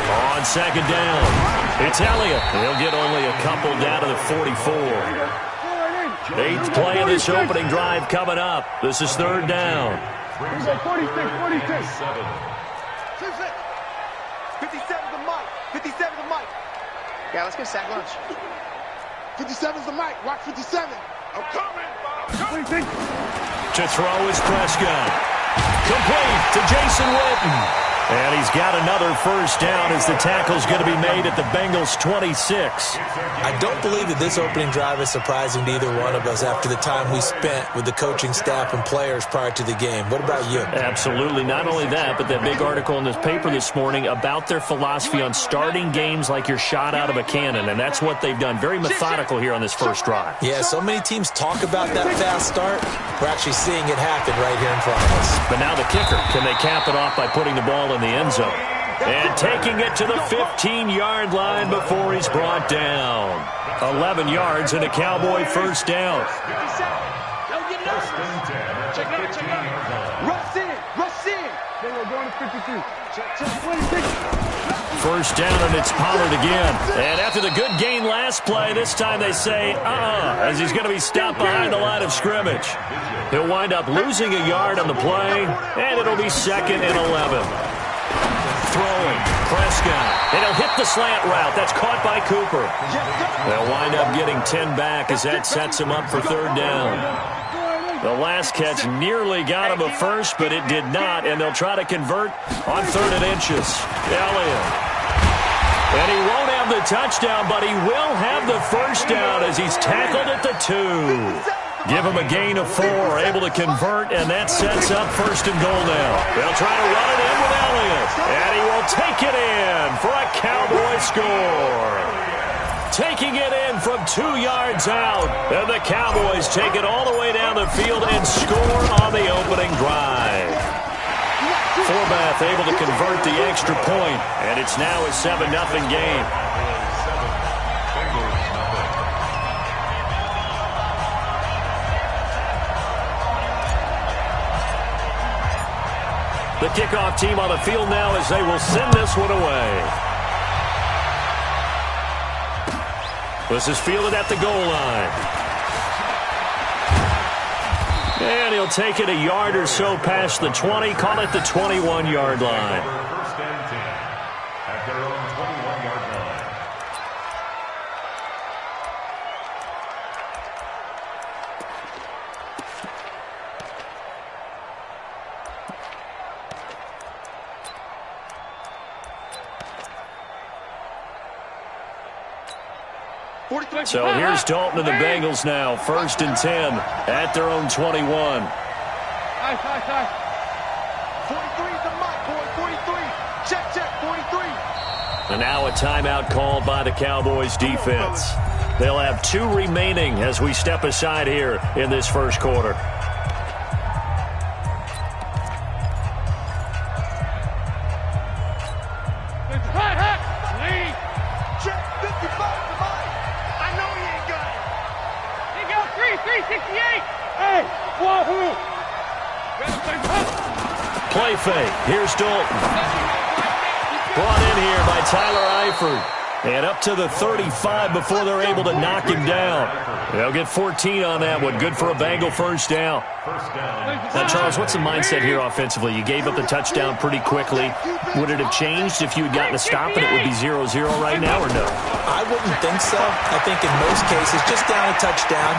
Speaker 2: On 2nd down, it's Elliott. He'll get only a couple down to the 44. 8th play of this opening drive coming up. This is third down.
Speaker 6: 46.
Speaker 5: 57's the mic. 57's the mic.
Speaker 7: Yeah, let's get sack lunch.
Speaker 5: 57's the mic. Watch 57. I'm coming.
Speaker 2: To throw is Prescott. Complete to Jason Witten. And he's got another first down as the tackle's going to be made at the Bengals' 26.
Speaker 4: I don't believe that this opening drive is surprising to either one of us after the time we spent with the coaching staff and players prior to the game. What about you?
Speaker 2: Absolutely. Not only that, but that big article in this paper this morning about their philosophy on starting games like you're shot out of a cannon, and that's what they've done. Very methodical here on this first drive.
Speaker 4: Yeah, so many teams talk about that fast start. We're actually seeing it happen right here in front of us.
Speaker 2: But now the kicker, can they cap it off by putting the ball in the end zone? And taking it to the 15-yard line before he's brought down. 11 yards and a Cowboy first down.
Speaker 3: First and 10 at the 15-yard line.
Speaker 5: Rush in. Rush in.
Speaker 6: They will go on to 52. Check. 26.
Speaker 2: First down, and it's Pollard again. And after the good gain last play, this time they say, as he's going to be stopped behind the line of scrimmage. He'll wind up losing a yard on the play, and it'll be 2nd and 11. Throwing, Prescott, and he'll hit the slant route. That's caught by Cooper. They'll wind up getting 10 back as that sets him up for 3rd down. The last catch nearly got him a first, but it did not, and they'll try to convert on 3rd and inches. Elliott. And he won't have the touchdown, but he will have the first down as he's tackled at the 2. Give him a gain of 4, able to convert, and that sets up 1st and goal now. They'll try to run it in with Elliott, and he will take it in for a Cowboy score. Taking it in from 2 yards out, and the Cowboys take it all the way down the field and score on the opening drive. Forbath able to convert the extra point, and it's now a 7-0 game. The kickoff team on the field now as they will send this one away. This is fielded at the goal line. And he'll take it a yard or so past the 20, call it the 21-yard line.
Speaker 3: First and 10 at their own 21-yard line.
Speaker 2: So here's Dalton and the Bengals now. 1st and 10 at their own 21.
Speaker 6: Nice.
Speaker 5: 43 is the mark, boy. 43. Check. 43.
Speaker 2: And now a timeout called by the Cowboys defense. They'll have 2 remaining as we step aside here in this first quarter.
Speaker 5: Check. 55 is the mark. I know he ain't got it.
Speaker 6: He got 368. Hey, wahoo.
Speaker 2: Play fake. Here's Dalton. Brought in here by Tyler Eifert. And up to the 35 before they're able to knock him down. They'll get 14 on that one. Good for a Bengal first down. Now, Charles, what's the mindset here offensively? You gave up the touchdown pretty quickly. Would it have changed if you had gotten a stop and it would be 0-0 right now, or no?
Speaker 4: I wouldn't think so. I think in most cases, just down a touchdown,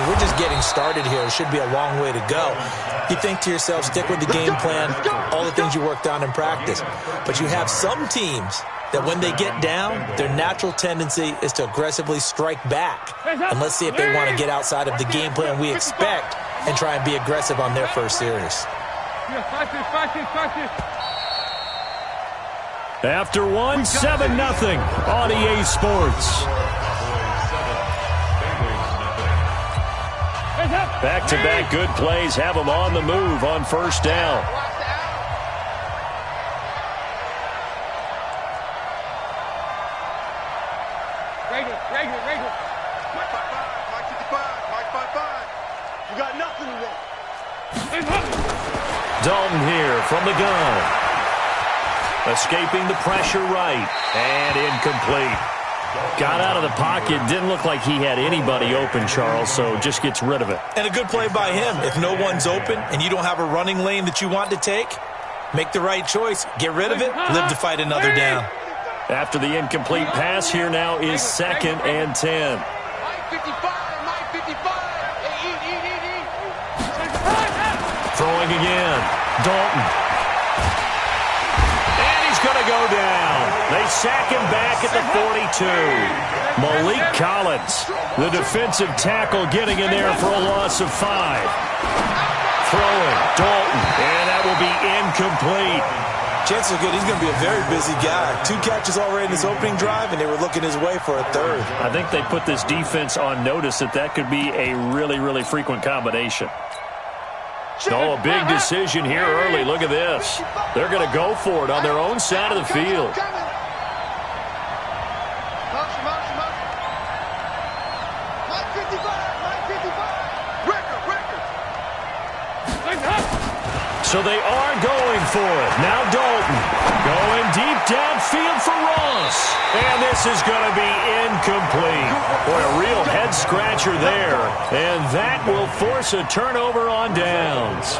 Speaker 4: we're just getting started here. It should be a long way to go. You think to yourself, stick with the game plan, all the things you worked on in practice. But you have some teams that when they get down, their natural tendency is to aggressively strike back. And let's see if they want to get outside of the game plan we expect and try and be aggressive on their first series.
Speaker 2: After one, 7-0 on EA Sports. Back-to-back good plays have them on the move on first down.
Speaker 5: Regular. Mike 55. You got nothing today.
Speaker 2: Dalton here from the gun. Escaping the pressure right. And incomplete. Got out of the pocket. Didn't look like he had anybody open, Charles, so just gets rid of it.
Speaker 4: And a good play by him. If no one's open and you don't have a running lane that you want to take, make the right choice. Get rid of it. Live to fight another down.
Speaker 2: After the incomplete pass, here now is 2nd and 10.
Speaker 5: Mike 55.
Speaker 2: Throwing again. Dalton. And he's going to go down. They sack him back at the 42. Malik Collins, the defensive tackle, getting in there for a loss of 5. Throwing. Dalton. And that will be incomplete.
Speaker 4: Chances are good he's going to be a very busy guy. 2 catches already in this opening drive, and they were looking his way for a 3rd.
Speaker 2: I think they put this defense on notice that could be a really, really frequent combination. Oh, a big decision here early. Look at this. They're going to go for it on their own side of the field.
Speaker 5: Mike 55.
Speaker 2: So they are going for it. Now Dalton going deep downfield for Ross. And this is going to be incomplete. Boy, a real head-scratcher there. And that will force a turnover on downs.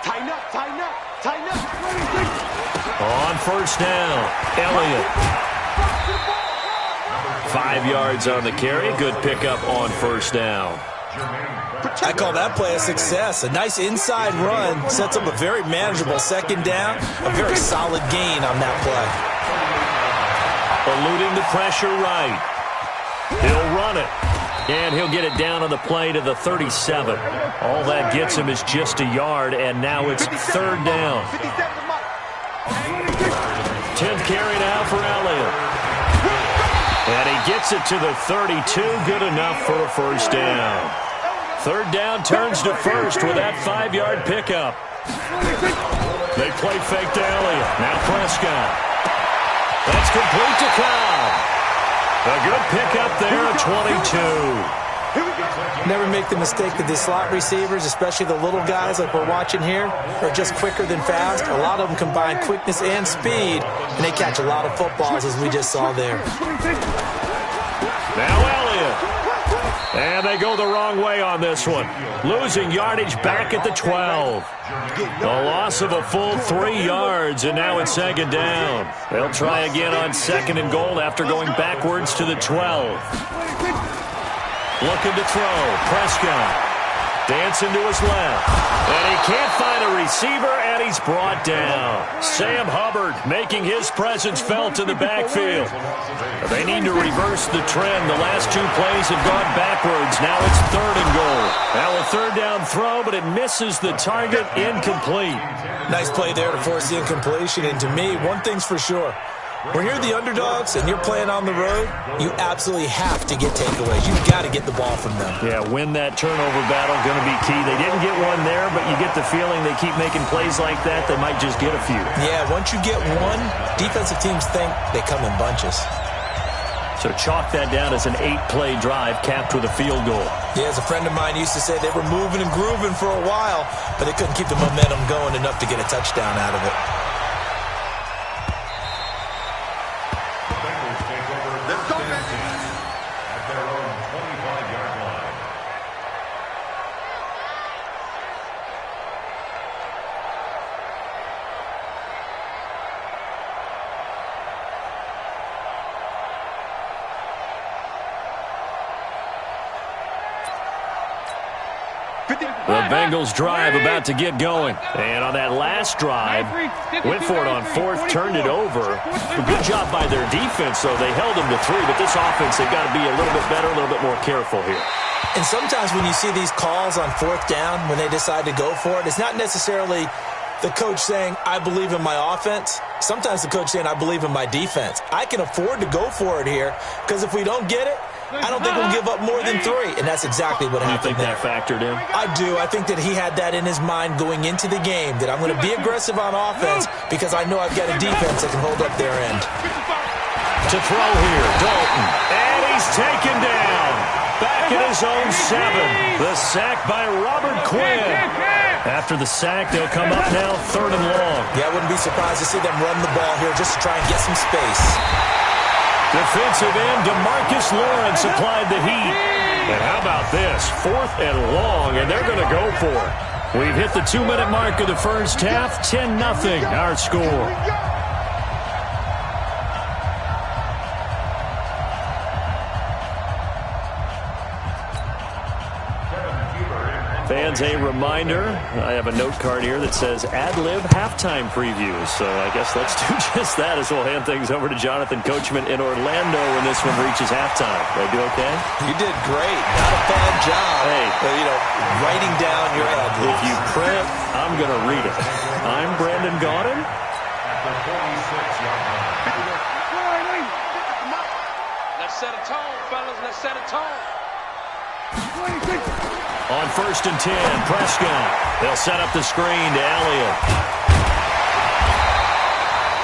Speaker 5: Tighten up, tighten up, tighten up.
Speaker 2: On first down, Elliott. 5 yards on the carry. Good pickup on first down.
Speaker 4: I call that play a success. A nice inside run sets up a very manageable second down. A very solid gain on that play.
Speaker 2: Eluding the pressure right. He'll run it. And he'll get it down on the play to the 37. All that gets him is just a yard, and now it's third down. 10th carry now for Elliott. And he gets it to the 32. Good enough for a first down. Third down turns to first with that 5-yard pickup. They play fake to Elliott. Now Prescott. That's complete to Cobb. A good pickup there at 22.
Speaker 4: Never make the mistake that the slot receivers, especially the little guys like we're watching here, are just quicker than fast. A lot of them combine quickness and speed, and they catch a lot of footballs, as we just saw there.
Speaker 2: Now Elliott. And they go the wrong way on this one. Losing yardage back at the 12. A loss of a full 3 yards, and now it's second down. They'll try again on second and goal after going backwards to the 12. Looking to throw. Prescott. Dancing to his left. And he can't find a receiver, and he's brought down. Sam Hubbard making his presence felt in the backfield. They need to reverse the trend. The last 2 plays have gone backwards. Now it's third and goal. Now a third down throw, but it misses the target. Incomplete.
Speaker 4: Nice play there to force the incompletion. And to me, one thing's for sure. When you're the underdogs and you're playing on the road, you absolutely have to get takeaways. You've got to get the ball from them.
Speaker 2: Yeah, win that turnover battle, going to be key. They didn't get one there, but you get the feeling they keep making plays like that, they might just get a few.
Speaker 4: Yeah, once you get one, defensive teams think they come in bunches.
Speaker 2: So chalk that down as an 8-play drive capped with a field goal.
Speaker 4: Yeah, as a friend of mine used to say, they were moving and grooving for a while, but they couldn't keep the momentum going enough to get a touchdown out of it.
Speaker 2: The Bengals drive about to get going. And on that last drive, went for it on fourth, turned it over. A good job by their defense, though. They held them to 3, but this offense, they've got to be a little bit better, a little bit more careful here.
Speaker 4: And sometimes when you see these calls on fourth down, when they decide to go for it, it's not necessarily the coach saying, I believe in my offense. Sometimes the coach saying, I believe in my defense. I can afford to go for it here, because if we don't get it, I don't think we'll give up more than 3, and that's exactly what happened there.
Speaker 2: You think that factored in?
Speaker 4: I do. I think that he had that in his mind going into the game, that I'm going to be aggressive on offense because I know I've got a defense that can hold up their end.
Speaker 2: To throw here, Dalton. And he's taken down. Back at his own 7. The sack by Robert Quinn. After the sack, they'll come up now third and long.
Speaker 4: Yeah, I wouldn't be surprised to see them run the ball here just to try and get some space.
Speaker 2: Defensive end DeMarcus Lawrence applied the heat. And how about this? 4th and long, and they're going to go for it. We've hit the 2-minute mark of the first half. 10-0 our score. Fans, a reminder, I have a note card here that says ad-lib halftime previews. So I guess let's do just that as we'll hand things over to Jonathan Coachman in Orlando when this one reaches halftime. Did I do okay?
Speaker 4: You did great. Not a bad job.
Speaker 2: Hey,
Speaker 4: writing down your ad-libs.
Speaker 2: If you print, I'm going to read it. I'm Brandon Gaudin.
Speaker 8: Let's set a tone, fellas. Let's set a tone.
Speaker 2: On 1st and 10, Prescott. They'll set up the screen to Elliott.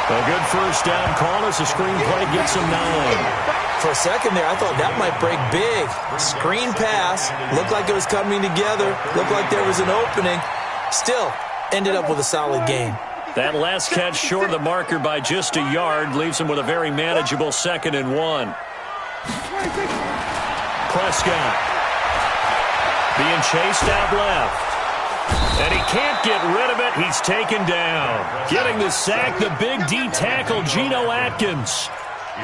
Speaker 2: A good first down call as the screen play gets him 9.
Speaker 4: For a second there, I thought that might break big. Screen pass. Looked like it was coming together. Looked like there was an opening. Still, ended up with a solid gain.
Speaker 2: That last catch short of the marker by just a yard leaves him with a very manageable 2nd and 1. Prescott being chased out left. And he can't get rid of it. He's taken down. Getting the sack, the big D tackle, Geno Atkins.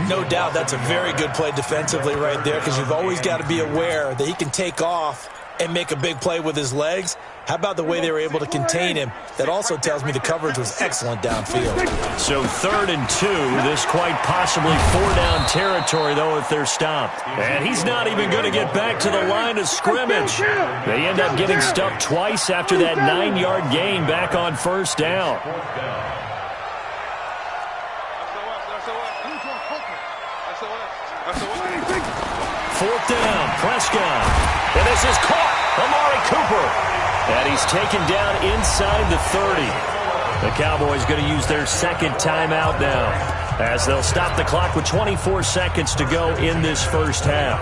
Speaker 4: No doubt that's a very good play defensively right there, because you've always got to be aware that he can take off and make a big play with his legs. How about the way they were able to contain him? That also tells me the coverage was excellent downfield.
Speaker 2: So 3rd and 2. This quite possibly 4-down territory, though, if they're stopped. And he's not even going to get back to the line of scrimmage. They end up getting stuffed twice after that 9-yard gain back on 1st down. Fourth down, Prescott. And this is caught. Amari Cooper. And he's taken down inside the 30. The Cowboys going to use their 2nd timeout now, as they'll stop the clock with 24 seconds to go in this first half.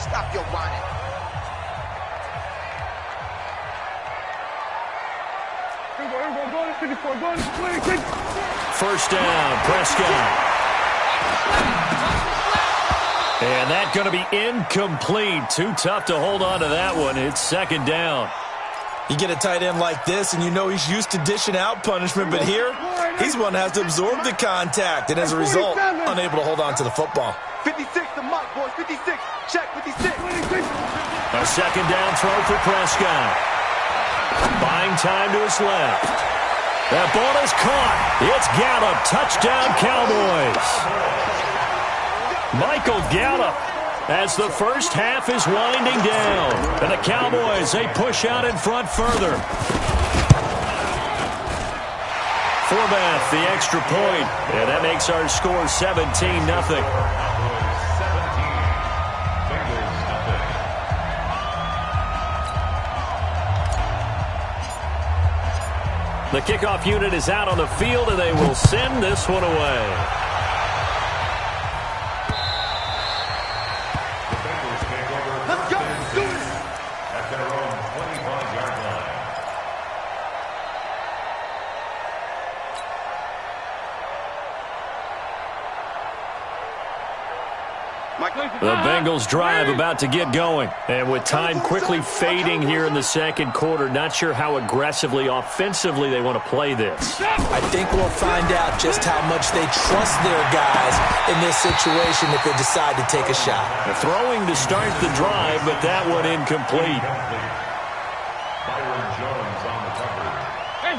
Speaker 7: Stop your whining.
Speaker 2: First down, Prescott. And that's going to be incomplete. Too tough to hold on to that one. It's 2nd down.
Speaker 4: You get a tight end like this, and you know he's used to dishing out punishment, but here, he's one that has to absorb the contact, and as a result, unable to hold on to the football.
Speaker 5: 56 to Mike, boys. 56. Check 56.
Speaker 2: A 2nd down throw for Prescott. Buying time to his left. That ball is caught. It's Gallup. Touchdown, Cowboys. Michael Gallup, as the first half is winding down. And the Cowboys, they push out in front further. Forbath, the extra point. And that makes our score 17-0. The kickoff unit is out on the field, and they will send this one away.
Speaker 5: Let's go. Do it.
Speaker 3: At their own 25-yard line.
Speaker 2: The Bengals drive about to get going. And with time quickly fading here in the 2nd quarter, not sure how aggressively, offensively they want to play this.
Speaker 4: I think we'll find out just how much they trust their guys in this situation if they decide to take a shot.
Speaker 2: Throwing to start the drive, but that one incomplete.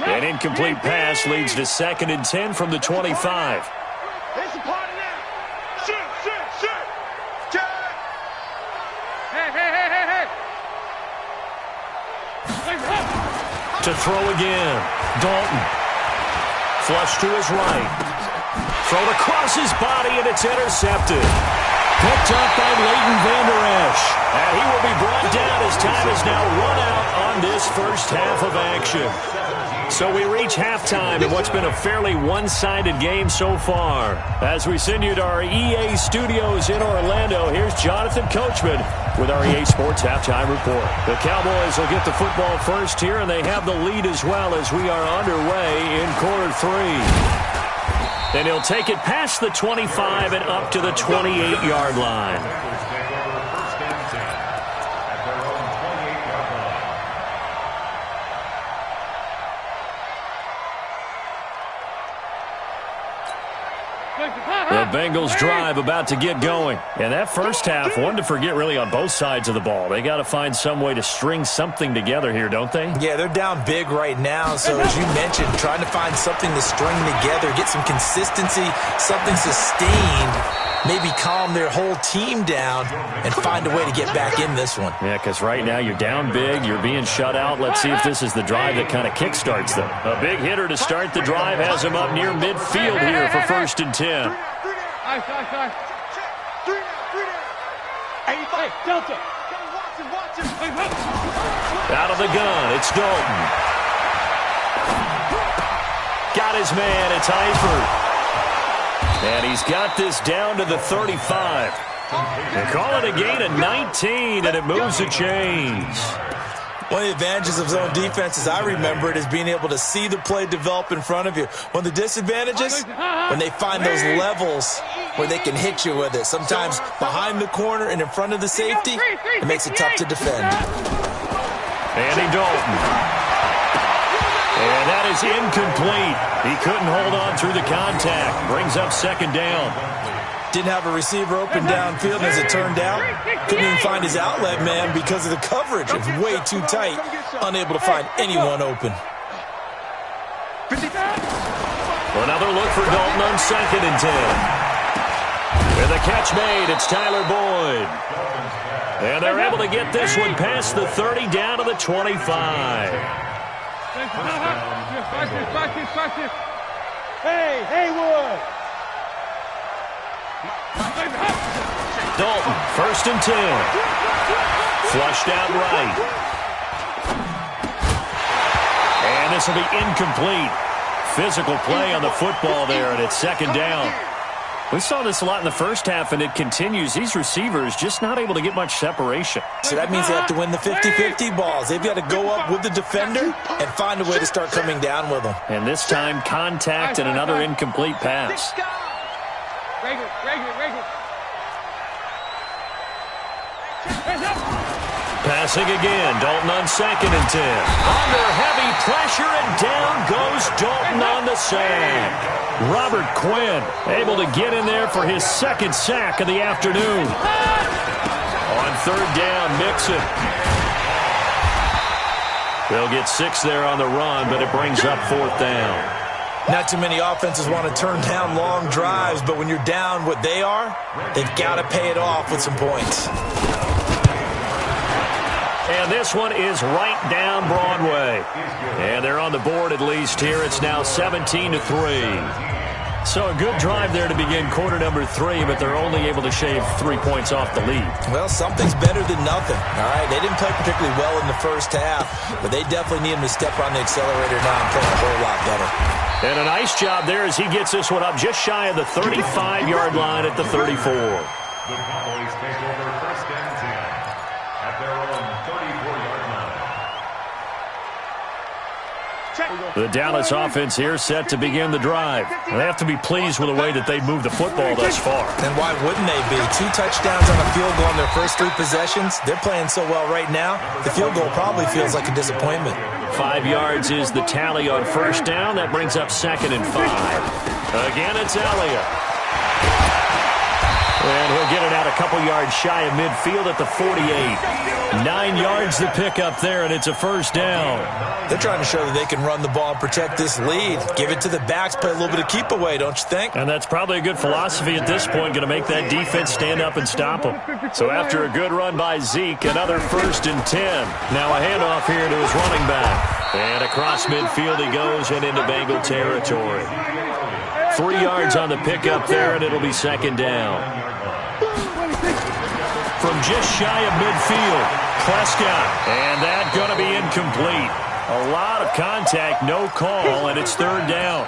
Speaker 2: An incomplete pass leads to 2nd and 10 from the 25.
Speaker 5: There's a party now. Shoot.
Speaker 2: To throw again. Dalton. Flush to his right. Throw across his body, and it's intercepted. Picked up by Leighton Vander Esch. And he will be brought down as time is now run out on this first half of action. So we reach halftime in what's been a fairly one-sided game so far. As we send you to our EA studios in Orlando, here's Jonathan Coachman with our EA Sports Halftime Report. The Cowboys will get the football first here, and they have the lead as well as we are underway in quarter 3. And he'll take it past the 25 and up to the 28-yard line. The Bengals drive about to get going. And that first half, one to forget really on both sides of the ball. They got to find some way to string something together here, don't they?
Speaker 4: Yeah, they're down big right now. So as you mentioned, trying to find something to string together, get some consistency, something sustained, maybe calm their whole team down and find a way to get back in this one.
Speaker 2: Yeah, because right now you're down big, you're being shut out. Let's see if this is the drive that kind of kickstarts them. A big hitter to start the drive has him up near midfield here for 1st and 10.
Speaker 5: Three now. 85. Hey, Delta. Watch
Speaker 2: Out of the gun, it's Dalton. Got his man, it's Eifert. And he's got this down to the 35. They call it a gain of 19, and it moves the chains.
Speaker 4: One of the advantages of zone defense, as I remember it, is being able to see the play develop in front of you. One of the disadvantages, when they find those levels where they can hit you with it. Sometimes behind the corner and in front of the safety, it makes it tough to defend.
Speaker 2: Andy Dalton. And that is incomplete. He couldn't hold on through the contact. Brings up second down.
Speaker 4: Didn't have a receiver open downfield, as it turned out. Couldn't even find his outlet man because of the coverage. It was way too tight. Unable to find anyone open.
Speaker 2: Another look for Dalton on 2nd and 10. And the catch made. It's Tyler Boyd. And they're able to get this one past the 30 down to the 25.
Speaker 6: Hey, Haywood!
Speaker 2: Dalton, 1st and 10. Flushed out right. And this will be incomplete. Physical play on the football there, and it's 2nd down. We saw this a lot in the first half, and it continues. These receivers just not able to get much separation.
Speaker 4: So that means they have to win the 50-50 balls. They've got to go up with the defender and find a way to start coming down with them.
Speaker 2: And this time, contact and another incomplete pass. Passing again, Dalton on 2nd and 10. Under heavy pressure, and down goes Dalton on the sack. Robert Quinn able to get in there for his 2nd sack of the afternoon. On 3rd down, Mixon. They'll get 6 there on the run, but it brings up 4th down.
Speaker 4: Not too many offenses want to turn down long drives, but when you're down what they are, they've got to pay it off with some points.
Speaker 2: And this one is right down Broadway. And they're on the board at least here. It's now 17-3. So a good drive there to begin quarter number 3, but they're only able to shave 3 points off the lead.
Speaker 4: Well, something's better than nothing. All right, they didn't play particularly well in the first half, but they definitely need him to step on the accelerator now and play a whole lot better.
Speaker 2: And a nice job there as he gets this one up just shy of the 35-yard line at the 34.
Speaker 3: The Cowboys take over 1st and 10 at their own 34-yard line.
Speaker 2: The Dallas offense here set to begin the drive. They have to be pleased with the way that they moved the football thus far.
Speaker 4: And why wouldn't they be? 2 touchdowns on a field goal in their first 3 possessions. They're playing so well right now, the field goal probably feels like a disappointment.
Speaker 2: 5 yards is the tally on 1st down. That brings up 2nd and 5. Again, it's Elliott. And he'll get it out a couple yards shy of midfield at the 48. 9 yards to pick up there, and it's a 1st down.
Speaker 4: They're trying to show that they can run the ball and protect this lead. Give it to the backs, play a little bit of keep away, don't you think?
Speaker 2: And that's probably a good philosophy at this point, going to make that defense stand up and stop them. So after a good run by Zeke, another 1st and 10. Now a handoff here to his running back. And across midfield he goes and into Bengal territory. 3 yards on the pickup there, and it'll be 2nd down. From just shy of midfield, Prescott. And that's going to be incomplete. A lot of contact, no call, and it's 3rd down.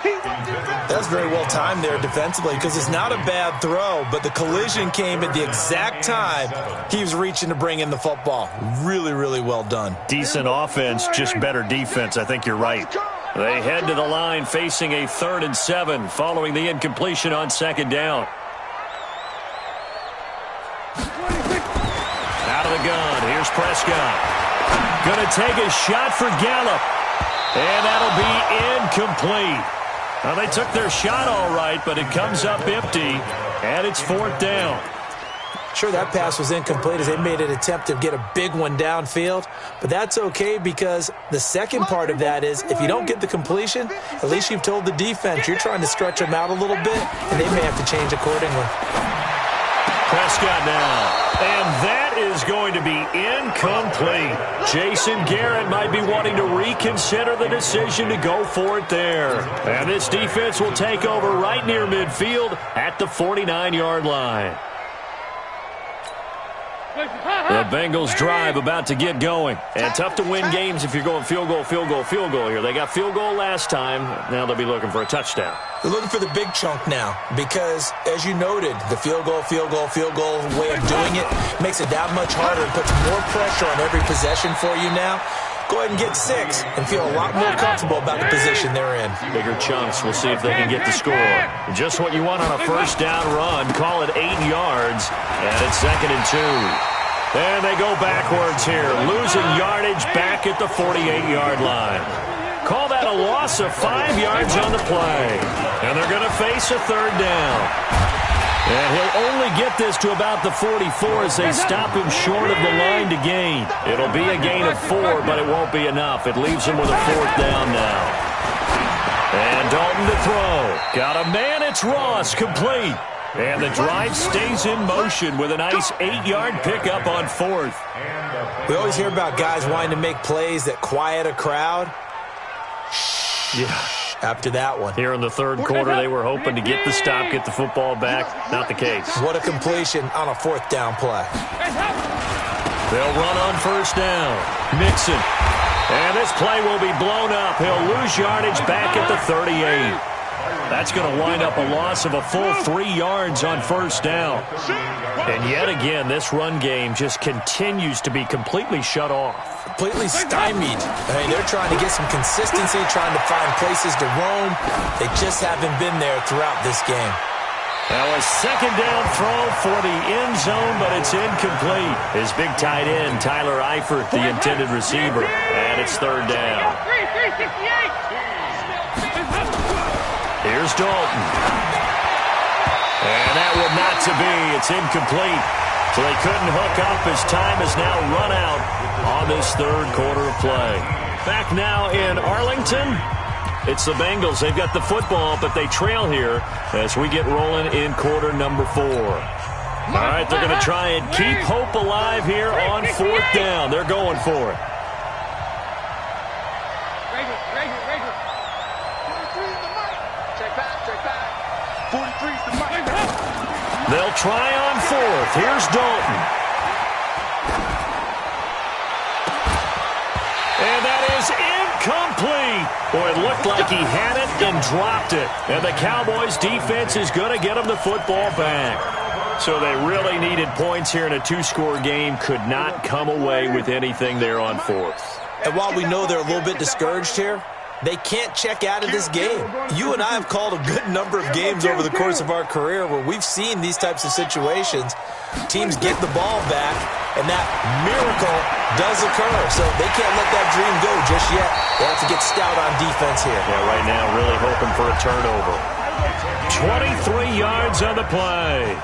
Speaker 4: That's very well timed there defensively because it's not a bad throw, but the collision came at the exact time he was reaching to bring in the football. Really, really well done.
Speaker 2: Decent offense, just better defense. I think you're right. They head to the line facing a 3rd and 7 following the incompletion on 2nd down. Out of the gun, here's Prescott. Going to take a shot for Gallup. And that'll be incomplete. Now, they took their shot all right, but it comes up empty, and it's 4th down.
Speaker 4: Sure, that pass was incomplete as they made an attempt to get a big one downfield, but that's okay because the second part of that is if you don't get the completion, at least you've told the defense you're trying to stretch them out a little bit, and they may have to change accordingly.
Speaker 2: Prescott now, and that is going to be incomplete. Jason Garrett might be wanting to reconsider the decision to go for it there. And this defense will take over right near midfield at the 49-yard line. The Bengals drive about to get going. And tough to win games if you're going field goal, field goal, field goal here. They got field goal last time. Now they'll be looking for a touchdown.
Speaker 4: They're looking for the big chunk now because, as you noted, the field goal way of doing it makes it that much harder and puts more pressure on every possession for you now. Go ahead and get 6 and feel a lot more comfortable about the position they're in.
Speaker 2: Bigger chunks. We'll see if they can get the score. Just what you want on a first down run. Call it 8 yards. And it's 2nd and 2. And they go backwards here. Losing yardage back at the 48-yard line. Call that a loss of 5 yards on the play. And they're going to face a 3rd down. And he'll only get this to about the 44 as they stop him short of the line to gain. It'll be a gain of 4, but it won't be enough. It leaves him with a 4th down now. And Dalton to throw. Got a man, it's Ross, complete. And the drive stays in motion with a nice 8-yard pickup on 4th.
Speaker 4: We always hear about guys wanting to make plays that quiet a crowd.
Speaker 2: Yeah.
Speaker 4: After that one.
Speaker 2: Here in the 3rd quarter, they were hoping to get the stop, get the football back. Not the case.
Speaker 4: What a completion on a 4th down play.
Speaker 2: They'll run on 1st down. Mixon. And this play will be blown up. He'll lose yardage back at the 38. That's going to wind up a loss of a full 3 yards on 1st down. And yet again, this run game just continues to be completely shut off.
Speaker 4: Completely stymied. I mean, they're trying to get some consistency, trying to find places to roam. They just haven't been there throughout this game.
Speaker 2: Now a 2nd down throw for the end zone, but it's incomplete. His big tight end, Tyler Eifert, the intended receiver. And it's 3rd down. Here's Dalton. And that would not to be. It's incomplete. So they couldn't hook up as time has now run out on this 3rd quarter of play. Back now in Arlington. It's the Bengals. They've got the football, but they trail here as we get rolling in quarter number 4. All right, they're going to try and keep hope alive here on 4th down. They're going for it. They'll try on 4th. Here's Dalton. And that is incomplete. Boy, it looked like he had it and dropped it. And the Cowboys' defense is going to get him the football back. So they really needed points here in a 2-score game. Could not come away with anything there on 4th.
Speaker 4: And while we know they're a little bit discouraged here, they can't check out of this game. You and I have called a good number of games over the course of our career where we've seen these types of situations. Teams get the ball back, and that miracle does occur. So they can't let that dream go just yet. They have to get stout on defense here.
Speaker 2: Yeah, right now really hoping for a turnover. 23 yards on the play.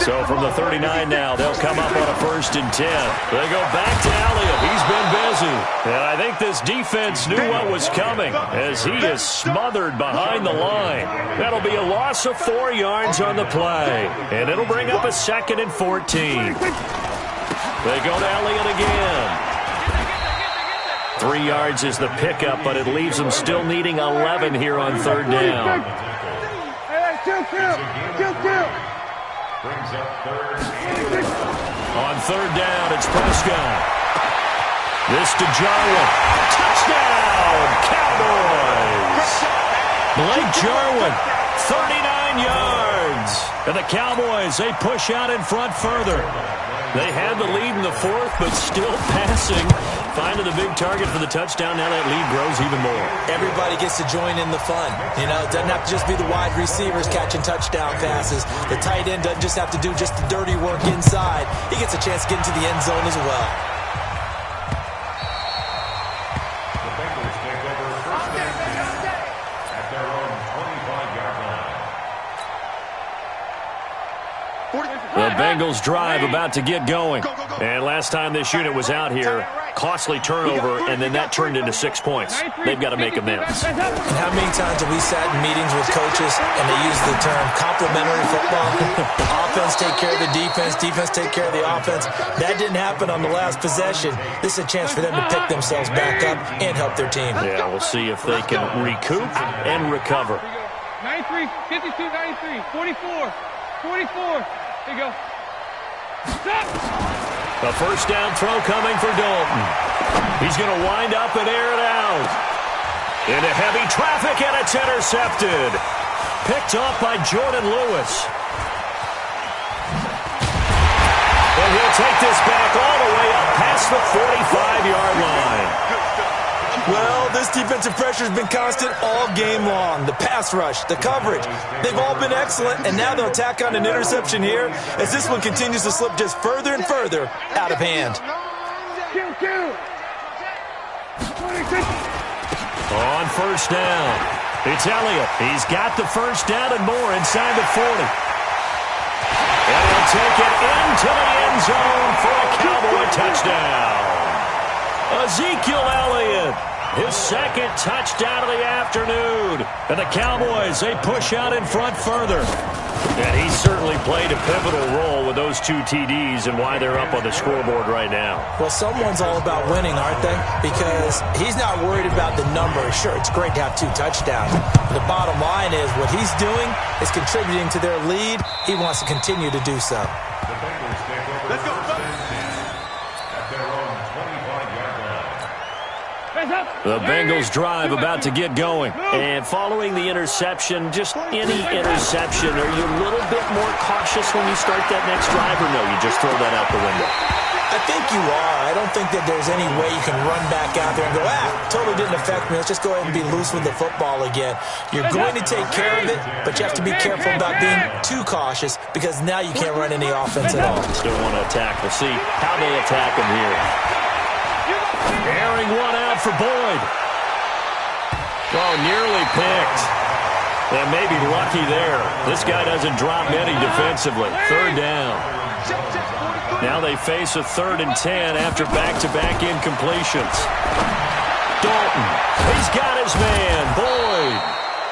Speaker 2: So from the 39 now, they'll come up on a 1st and 10. They go back to Elliott. He's been busy. And I think this defense knew what was coming as he is smothered behind the line. That'll be a loss of 4 yards on the play. And it'll bring up a 2nd and 14. They go to Elliott again. 3 yards is the pickup, but it leaves them still needing 11 here on 3rd down.
Speaker 3: Brings up 3rd.
Speaker 2: On 3rd down, it's Prescott. This to Jarwin. Touchdown, Cowboys! Blake Jarwin, 39 yards. And the Cowboys, they push out in front further. They had the lead in the 4th, but still passing. Finding the big target for the touchdown. Now that lead grows even more.
Speaker 4: Everybody gets to join in the fun. You know, it doesn't have to just be the wide receivers catching touchdown passes. The tight end doesn't just have to do just the dirty work inside. He gets a chance to get into the end zone as well.
Speaker 3: The Bengals take over 1st and 10 at their own 25-yard line.
Speaker 2: The Bengals drive about to get going. And last time this unit was out here, costly turnover, and then that turned into 6 points. They've got to make amends.
Speaker 4: And how many times have we sat in meetings with coaches and they use the term complementary football? Offense take care of the defense, defense take care of the offense. That didn't happen on the last possession. This is a chance for them to pick themselves back up and help their team.
Speaker 2: Yeah, we'll see if they can recoup and recover.
Speaker 6: 93, 52, 93, 44, 44. There you go.
Speaker 2: A first down throw coming for Dalton. He's going to wind up and air it out. Into heavy traffic, and it's intercepted. Picked off by Jordan Lewis. And he'll take this back all the way up past the 45-yard line.
Speaker 4: Well, this defensive pressure has been constant all game long. The pass rush, the coverage, they've all been excellent, and now they'll tack on an interception here as this one continues to slip just further and further out of hand.
Speaker 2: On first down, it's Elliott. He's got the first down and more inside the 40. And he'll take it into the end zone for a Cowboy touchdown. Ezekiel Elliott, his second touchdown of the afternoon. And the Cowboys, they push out in front further. And he certainly played a pivotal role with those 2 TDs and why they're up on the scoreboard right now.
Speaker 4: Well, someone's all about winning, aren't they? Because he's not worried about the number. Sure, it's great to have 2 touchdowns. But the bottom line is what he's doing is contributing to their lead. He wants to continue to do so.
Speaker 3: Let's go. At their own 25-yard line.
Speaker 2: The Bengals drive about to get going. And following the interception, just any interception, are you a little bit more cautious when you start that next drive, or no, you just throw that out the window?
Speaker 4: I think you are. I don't think that there's any way you can run back out there and go, totally didn't affect me. Let's just go ahead and be loose with the football again. You're going to take care of it, but you have to be careful about being too cautious because now you can't run any offense at all.
Speaker 2: Still want to attack. We'll see how they attack him here. Airing one out for Boyd. Oh, nearly picked. And maybe lucky there. This guy doesn't drop many defensively. Third down. Now they face a 3rd and 10 after back-to-back incompletions. Dalton, he's got his man, Boyd.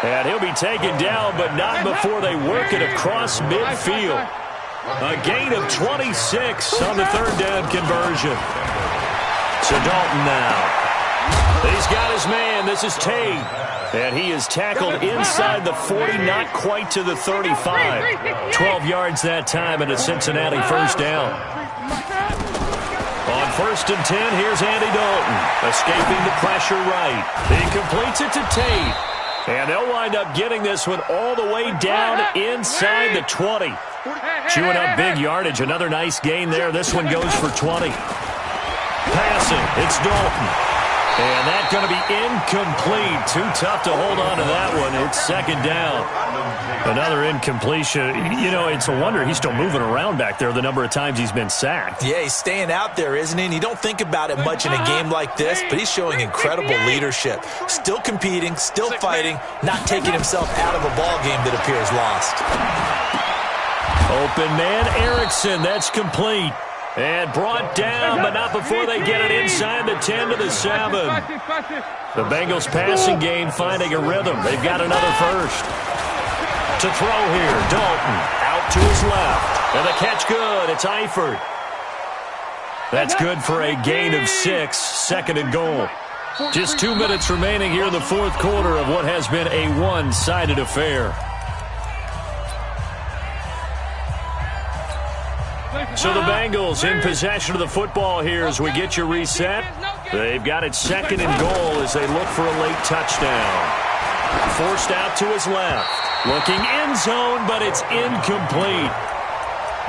Speaker 2: And he'll be taken down, but not before they work it across midfield. A gain of 26 on the 3rd down conversion. So Dalton now. He's got his man. This is Tate. And he is tackled inside the 40, not quite to the 35. 12 yards that time and a Cincinnati first down. On 1st and 10, here's Andy Dalton. Escaping the pressure right. He completes it to Tate. And they'll wind up getting this one all the way down inside the 20. Chewing up big yardage. Another nice gain there. This one goes for 20. Passing, it's Dalton. And that's going to be incomplete. Too tough to hold on to that one. It's 2nd down. Another incompletion. You know, it's a wonder he's still moving around back there the number of times he's been sacked.
Speaker 4: Yeah, he's staying out there, isn't he? And you don't think about it much in a game like this, but he's showing incredible leadership. Still competing, still fighting, not taking himself out of a ball game that appears lost.
Speaker 2: Open man, Erickson. That's complete. And brought down, but not before they get it inside the 10 to the 7. The Bengals passing game finding a rhythm. They've got another first. To throw here, Dalton out to his left. And the catch good. It's Eifert. That's good for a gain of 6, 2nd and goal. Just 2 minutes remaining here in the 4th quarter of what has been a one-sided affair. So the Bengals in possession of the football here as we get you reset. They've got it 2nd and goal as they look for a late touchdown. Forced out to his left. Looking end zone, but it's incomplete.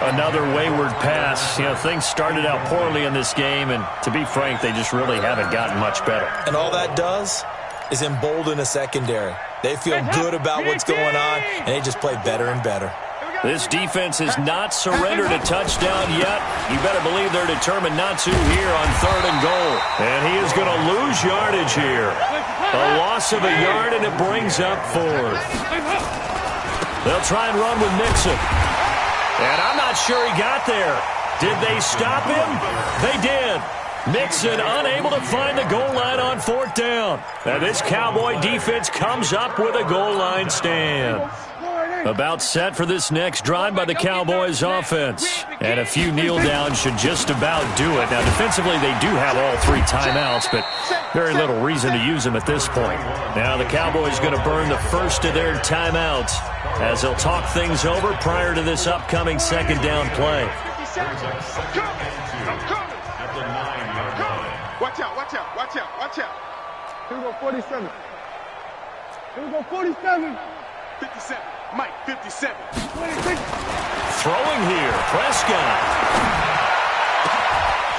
Speaker 2: Another wayward pass. You know, things started out poorly in this game, and to be frank, they just really haven't gotten much better.
Speaker 4: And all that does is embolden a secondary. They feel good about what's going on, and they just play better and better.
Speaker 2: This defense has not surrendered a touchdown yet. You better believe they're determined not to here on 3rd and goal. And he is going to lose yardage here. A loss of a yard, and it brings up 4th. They'll try and run with Mixon. And I'm not sure he got there. Did they stop him? They did. Mixon unable to find the goal line on 4th down. And this Cowboy defense comes up with a goal line stand. About set for this next drive by the Cowboys offense. And a few kneel downs should just about do it. Now, defensively, they do have all 3 timeouts, but very little reason to use them at this point. Now, the Cowboys going to burn the first of their timeouts as they'll talk things over prior to this upcoming 2nd down play.
Speaker 5: 57. I'm coming. I'm coming.
Speaker 3: At the 9-yard line.
Speaker 5: Watch out, watch out, watch out, watch out.
Speaker 6: Here we go, 47. Here we go, 47.
Speaker 5: 57. Mike, 57.
Speaker 6: 26.
Speaker 2: Throwing here, Prescott.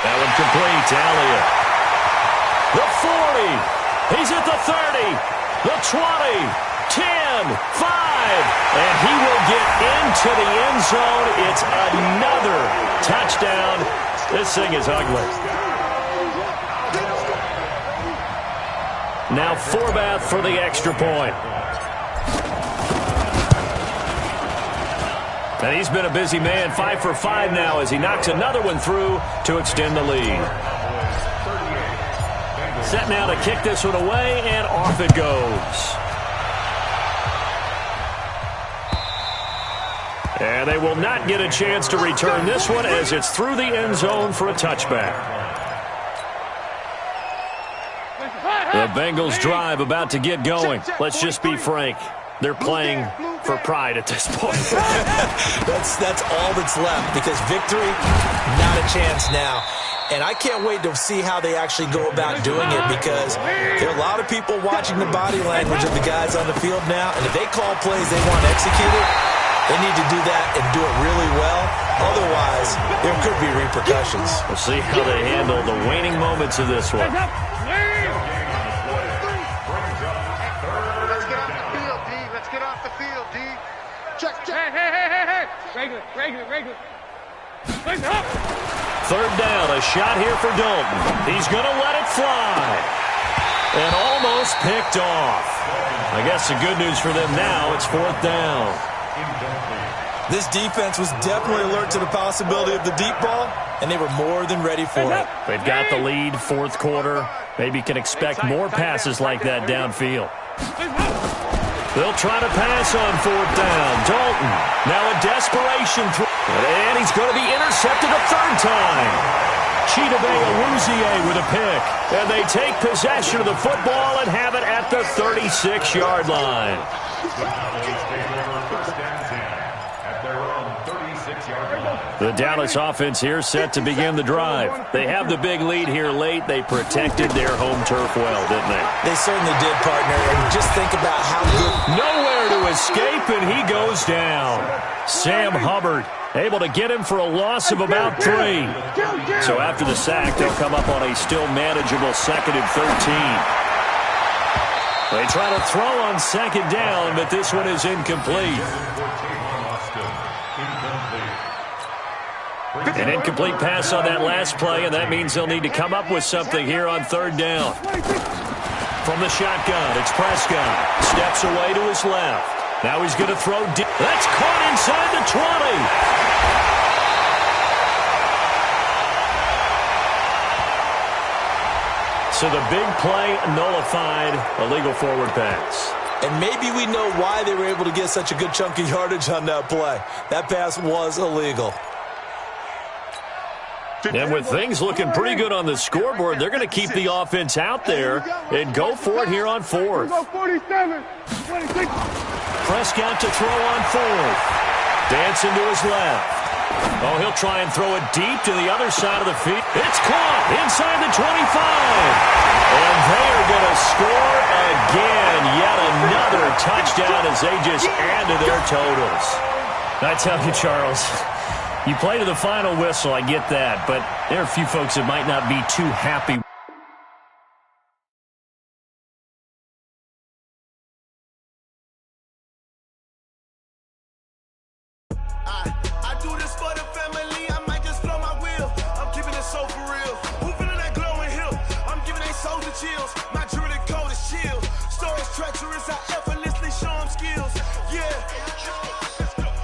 Speaker 2: That one complete to Elliott. The 40. He's at the 30. The 20. 10. 5. And he will get into the end zone. It's another touchdown. This thing is ugly. Now Forbath for the extra point. And he's been a busy man, 5 for 5 now as he knocks another one through to extend the lead. Set now to kick this one away, and off it goes. And they will not get a chance to return this one as it's through the end zone for a touchback. The Bengals drive about to get going. Let's just be frank. They're playing for pride at this point.
Speaker 4: That's all that's left because victory, not a chance now. And I can't wait to see how they actually go about doing it because there are a lot of people watching the body language of the guys on the field now. And if they call plays they want executed, they need to do that and do it really well. Otherwise, there could be repercussions.
Speaker 2: We'll see how they handle the waning moments of this one.
Speaker 6: Regular.
Speaker 2: Third down, a shot here for Dalton. He's going to let it fly. And almost picked off. I guess the good news for them now, it's fourth down.
Speaker 4: This defense was definitely alert to the possibility of the deep ball, and they were more than ready for it.
Speaker 2: They've got the lead, fourth quarter. Maybe can expect more passes like that downfield. They'll try to pass on fourth down. Dalton, now a desperation throw. And he's going to be intercepted a third time. Chidobe with a pick. And they take possession of the football and have it at the 36-yard line. The Dallas offense here set to begin the drive. They have the big lead here late. They protected their home turf well, didn't they?
Speaker 4: They certainly did, partner. And just think about how good.
Speaker 2: Nowhere to escape, and he goes down. Sam Hubbard able to get him for a loss of about 3. So after the sack, they'll come up on a still manageable 2nd and 13. They try to throw on second down, but this one is incomplete. An incomplete pass on that last play, and that means they'll need to come up with something here on third down. From the shotgun, it's Prescott. Steps away to his left. Now he's going to throw deep. That's caught inside the 20. So the big play nullified, illegal forward pass.
Speaker 4: And maybe we know why they were able to get such a good chunk of yardage on that play. That pass was illegal.
Speaker 2: And with things looking pretty good on the scoreboard, they're going to keep the offense out there and go for it here on fourth.
Speaker 6: 47, 26.
Speaker 2: Prescott to throw on fourth. Dancing to his left. Oh, he'll try and throw it deep to the other side of the field. It's caught inside the 25. And they are going to score again. Yet another touchdown as they just add to their totals. I tell you, Charles, you play to the final whistle, I get that, but there are a few folks that might not be too happy.
Speaker 1: I do this for the family, I might just blow my wheel. I'm keeping it so for real. Who feeling that glowing hill? I'm giving they souls the chills. My jewelry code is chill. Stories treacherous, I effortlessly show them skills. Yeah.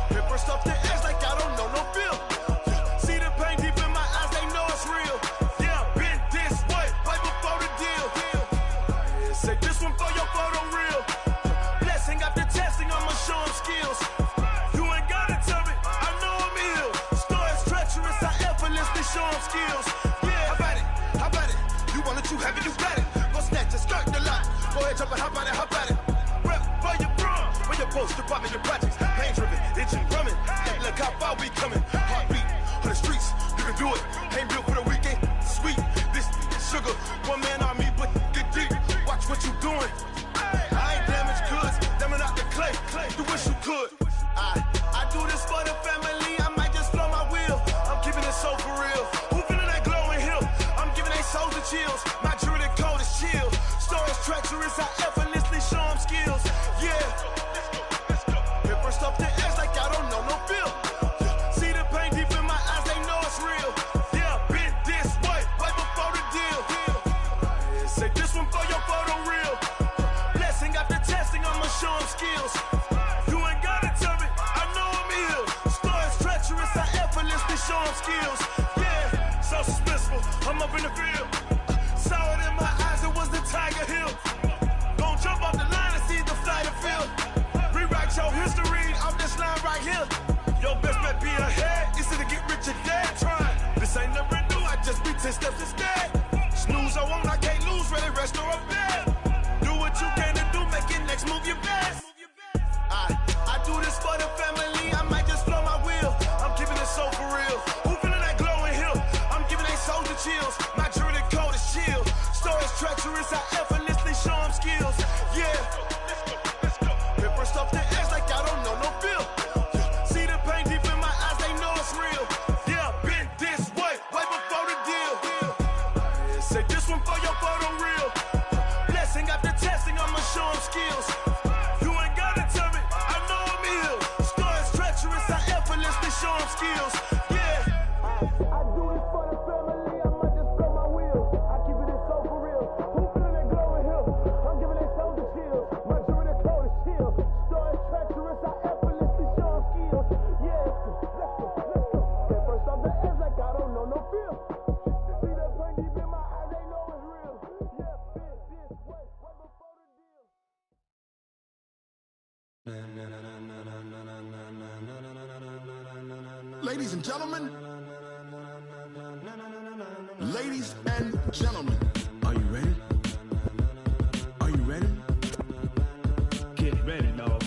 Speaker 1: Paper stuff the edge like I don't know no bill. See the pain deep in my eyes, they know it's real. Yeah, been this way, way before the deal. Say this one for your photo reel. Blessing after testing, I'ma show them skills. You ain't gotta tell me, I know I'm ill. Stories treacherous, I effortlessly show them skills. Yeah, how about it? How about it? You want it, you have it, you got it. Go snatch it, skirt the lot. Go ahead, jump it, how about it, how about it? Rep for your brum, where your post, department, your projects. Pain driven, itching, drumming. Look how far we coming. Heartbeat on the streets,
Speaker 9: them skills. You ain't gotta tell me, I know I'm ill. Stories treacherous, I effortlessly show them skills. Yeah, so suspenseful, I'm up in the field. Saw it in my eyes, it was the Tiger Hill. Gon' jump off the line and see the flight of field. Rewrite your history off this line right here. Your best bet be ahead, easy to get rich or dead trying. This ain't never new, I just be 10 steps instead. Snooze I won't, I can't lose, ready, rest or a bed. Do what you can to do, make it next move your best. I do this for the family, I might just blow my wheel. I'm keeping it so for real. Who feeling that glowing hill? I'm giving they soldier chills. My jewelry code is chill. Stories treacherous, I effortlessly show them skills. Yeah. Paper stuff the edge like I don't know no feel. See the pain deep in my eyes, they know it's real. Yeah, been this way before the deal. Say this one for your photo reel. Blessing after testing, I'ma show them skills. You ain't gotta tell me, I know I'm ill. Stories treacherous, I effortlessly show them skills. Yeah. I do this for the family, I might just blow my wheel. I keep it so for real. Who feeling that glowing hill? I'm giving they soldier chills. My jewelry code is chill. Stories treacherous, I effortlessly show them skills. Yeah, let's go. Get first off the edge like I don't know no feel. See that pain deep in my eyes, they know it's real. Yeah, been this way before the deal.
Speaker 10: Ladies and gentlemen, ladies and gentlemen, are you ready? Are you ready?
Speaker 11: Get ready, dog.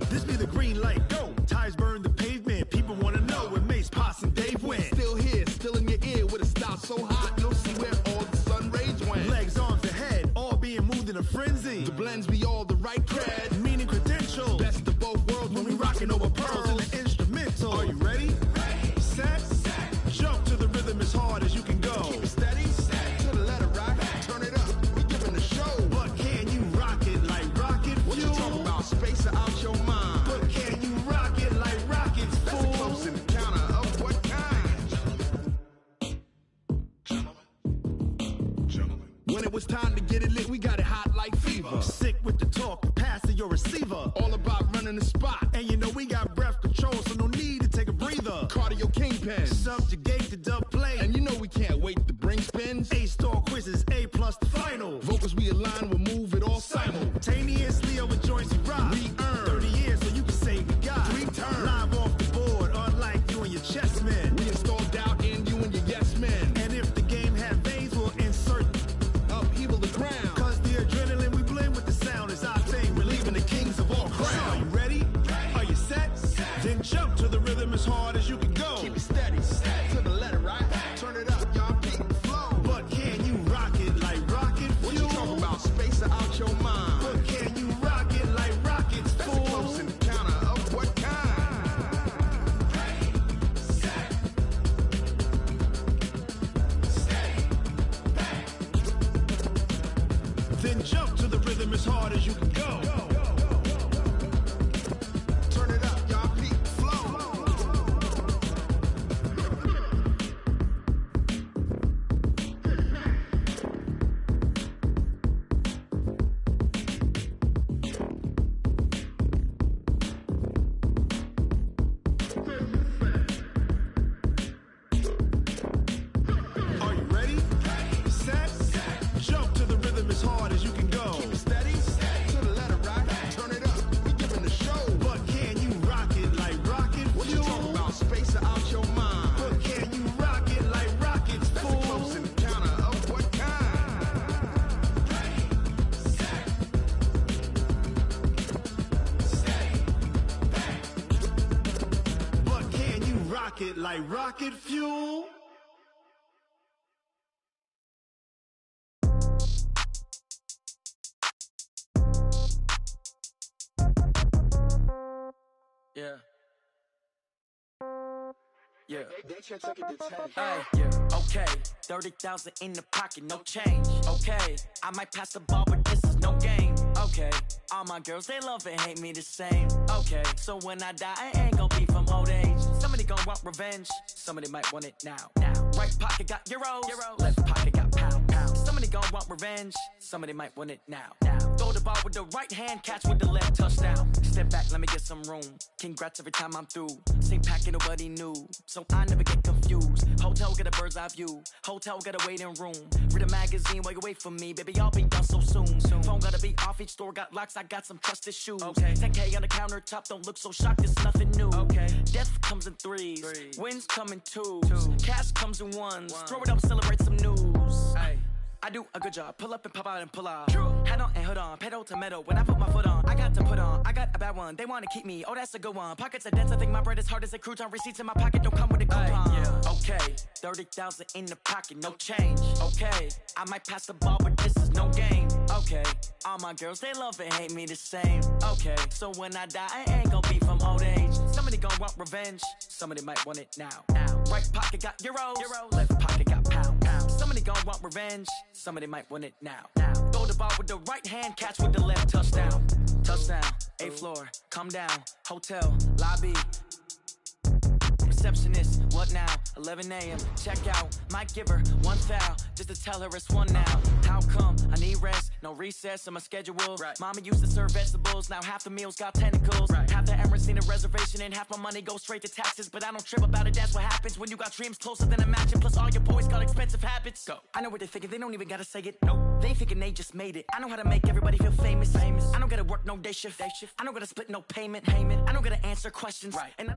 Speaker 10: This be the green light, go. Tires burn the pavement. People wanna know where Mace, Potts, and Dave went. Still here, still in your ear with a style so hot, you'll see where all the sun rays went. Legs, arms, and head, all being moved in a frenzy. The blends be all the right cred, meaning credentials. Best of both worlds when we rockin' over pearls in the instrumental. Are you ready? Set, jump to the rhythm as hard as you can go. Keep it steady, to the letter right, turn it up, we giving the show. But can you rock it like rocket fuel? What you talking about, space or out your mind? But can you rock it like rockets, fool? That's a close encounter of what kind? Gentlemen. When it was time to get it lit, we got it hot like fever. Sick with the talk, passing your receiver. All about running the spot. And you know we got breath control, so no need to take a breather. Cardio kingpin, subjugate the dub play. And you know we can't wait to bring spins. A-star quizzes, A+ the final. Vocals we align, we'll move it all simultaneously over joints we rock. We earn 30 years, so you can say we got 3 turns. Live off the board, unlike you and your chess men. We install doubt in you and your yes men. And if the game had veins, we'll insert upheaval the ground. Cause the adrenaline we blend with the sound is our thing. We're leaving the kings of all crowns. Are you ready? Are you set? Then jump to the rhythm as hard as you can go. Keep it steady, to the letter right. Turn it up, y'all beat the flow. But can you rock it like rocket fuel? What you talking about, space or out your mind? But can you rock it like rockets, fool? That's a close encounter of what kind? Then jump to the rhythm as hard as you can go. Turn it up, y'all beat the flow. Are you ready? Set, jump to the rhythm as hard as you can go. Keep it steady, to the letter right. Turn it up, we giving the show. But can you rock it like rocket fuel? What you talking about, space or out your mind? But can you rock it like rockets, fool? That's a close encounter of what kind? But can you rock it like rocket fuel?
Speaker 12: Yeah. Yeah. Yeah. Okay. 30,000 in the pocket, no change. Okay. I might pass the ball, but this is no game. Okay. All my girls, they love and hate me the same. Okay. So when I die, I ain't gon' be from old age. Somebody gon' want revenge. Somebody might want it now. Right pocket got euros. Left pocket got pound. Somebody gon' want revenge. Somebody might want it now. Throw the ball with the right hand, catch with the left, touchdown. Step back, let me get some room. Congrats every time I'm through. Same packet, nobody knew, so I never get confused. Hotel get a bird's eye view. Hotel got a waiting room. Read a magazine while you wait for me, baby. I'll be done so soon. Phone gotta be off, each store got locks. I got some trusted shoes. 10K on the countertop, don't look so shocked. It's nothing new. Death comes in threes. Wins come in twos. Cash comes in ones. Throw it up, celebrate some news. I do a good job. Pull up and pop out and pull off. Head on and hood on. Pedal to metal. When I put my foot on, I got to put on. I got a bad one. They want to keep me. Oh, that's a good one. Pockets are dense. I think my bread is hard as a crouton. Receipts in my pocket don't come with a coupon. Okay. 30,000 in the pocket. No change. Okay. I might pass the ball, but this is no game. Okay. All my girls, they love and hate me the same. Okay. So when I die, I ain't gonna be from old age. Somebody gon' want revenge. Somebody might want it now. Right pocket got euros. Left pocket got pound. Somebody gon' want revenge. Somebody might want it now. Throw the ball with the right hand, catch with the left, touchdown. Touchdown, 8th floor, come down. Hotel, lobby. Receptionist, what now? 11 a.m. Check out, might give her one foul just to tell her it's one now. How come? I need rest, no recess in my schedule. Mama used to serve vegetables, now half the meals got tentacles. Half the Emirates need a reservation and half my money goes straight to taxes. But I don't trip about it, that's what happens when you got dreams closer than a mansion. Plus all your boys got expensive habits. Go. I know what they're thinking, they don't even gotta say it. Nope. They thinking they just made it. I know how to make everybody feel famous. I don't gotta work no day shift. I don't gotta split no payment. I don't gotta answer questions. And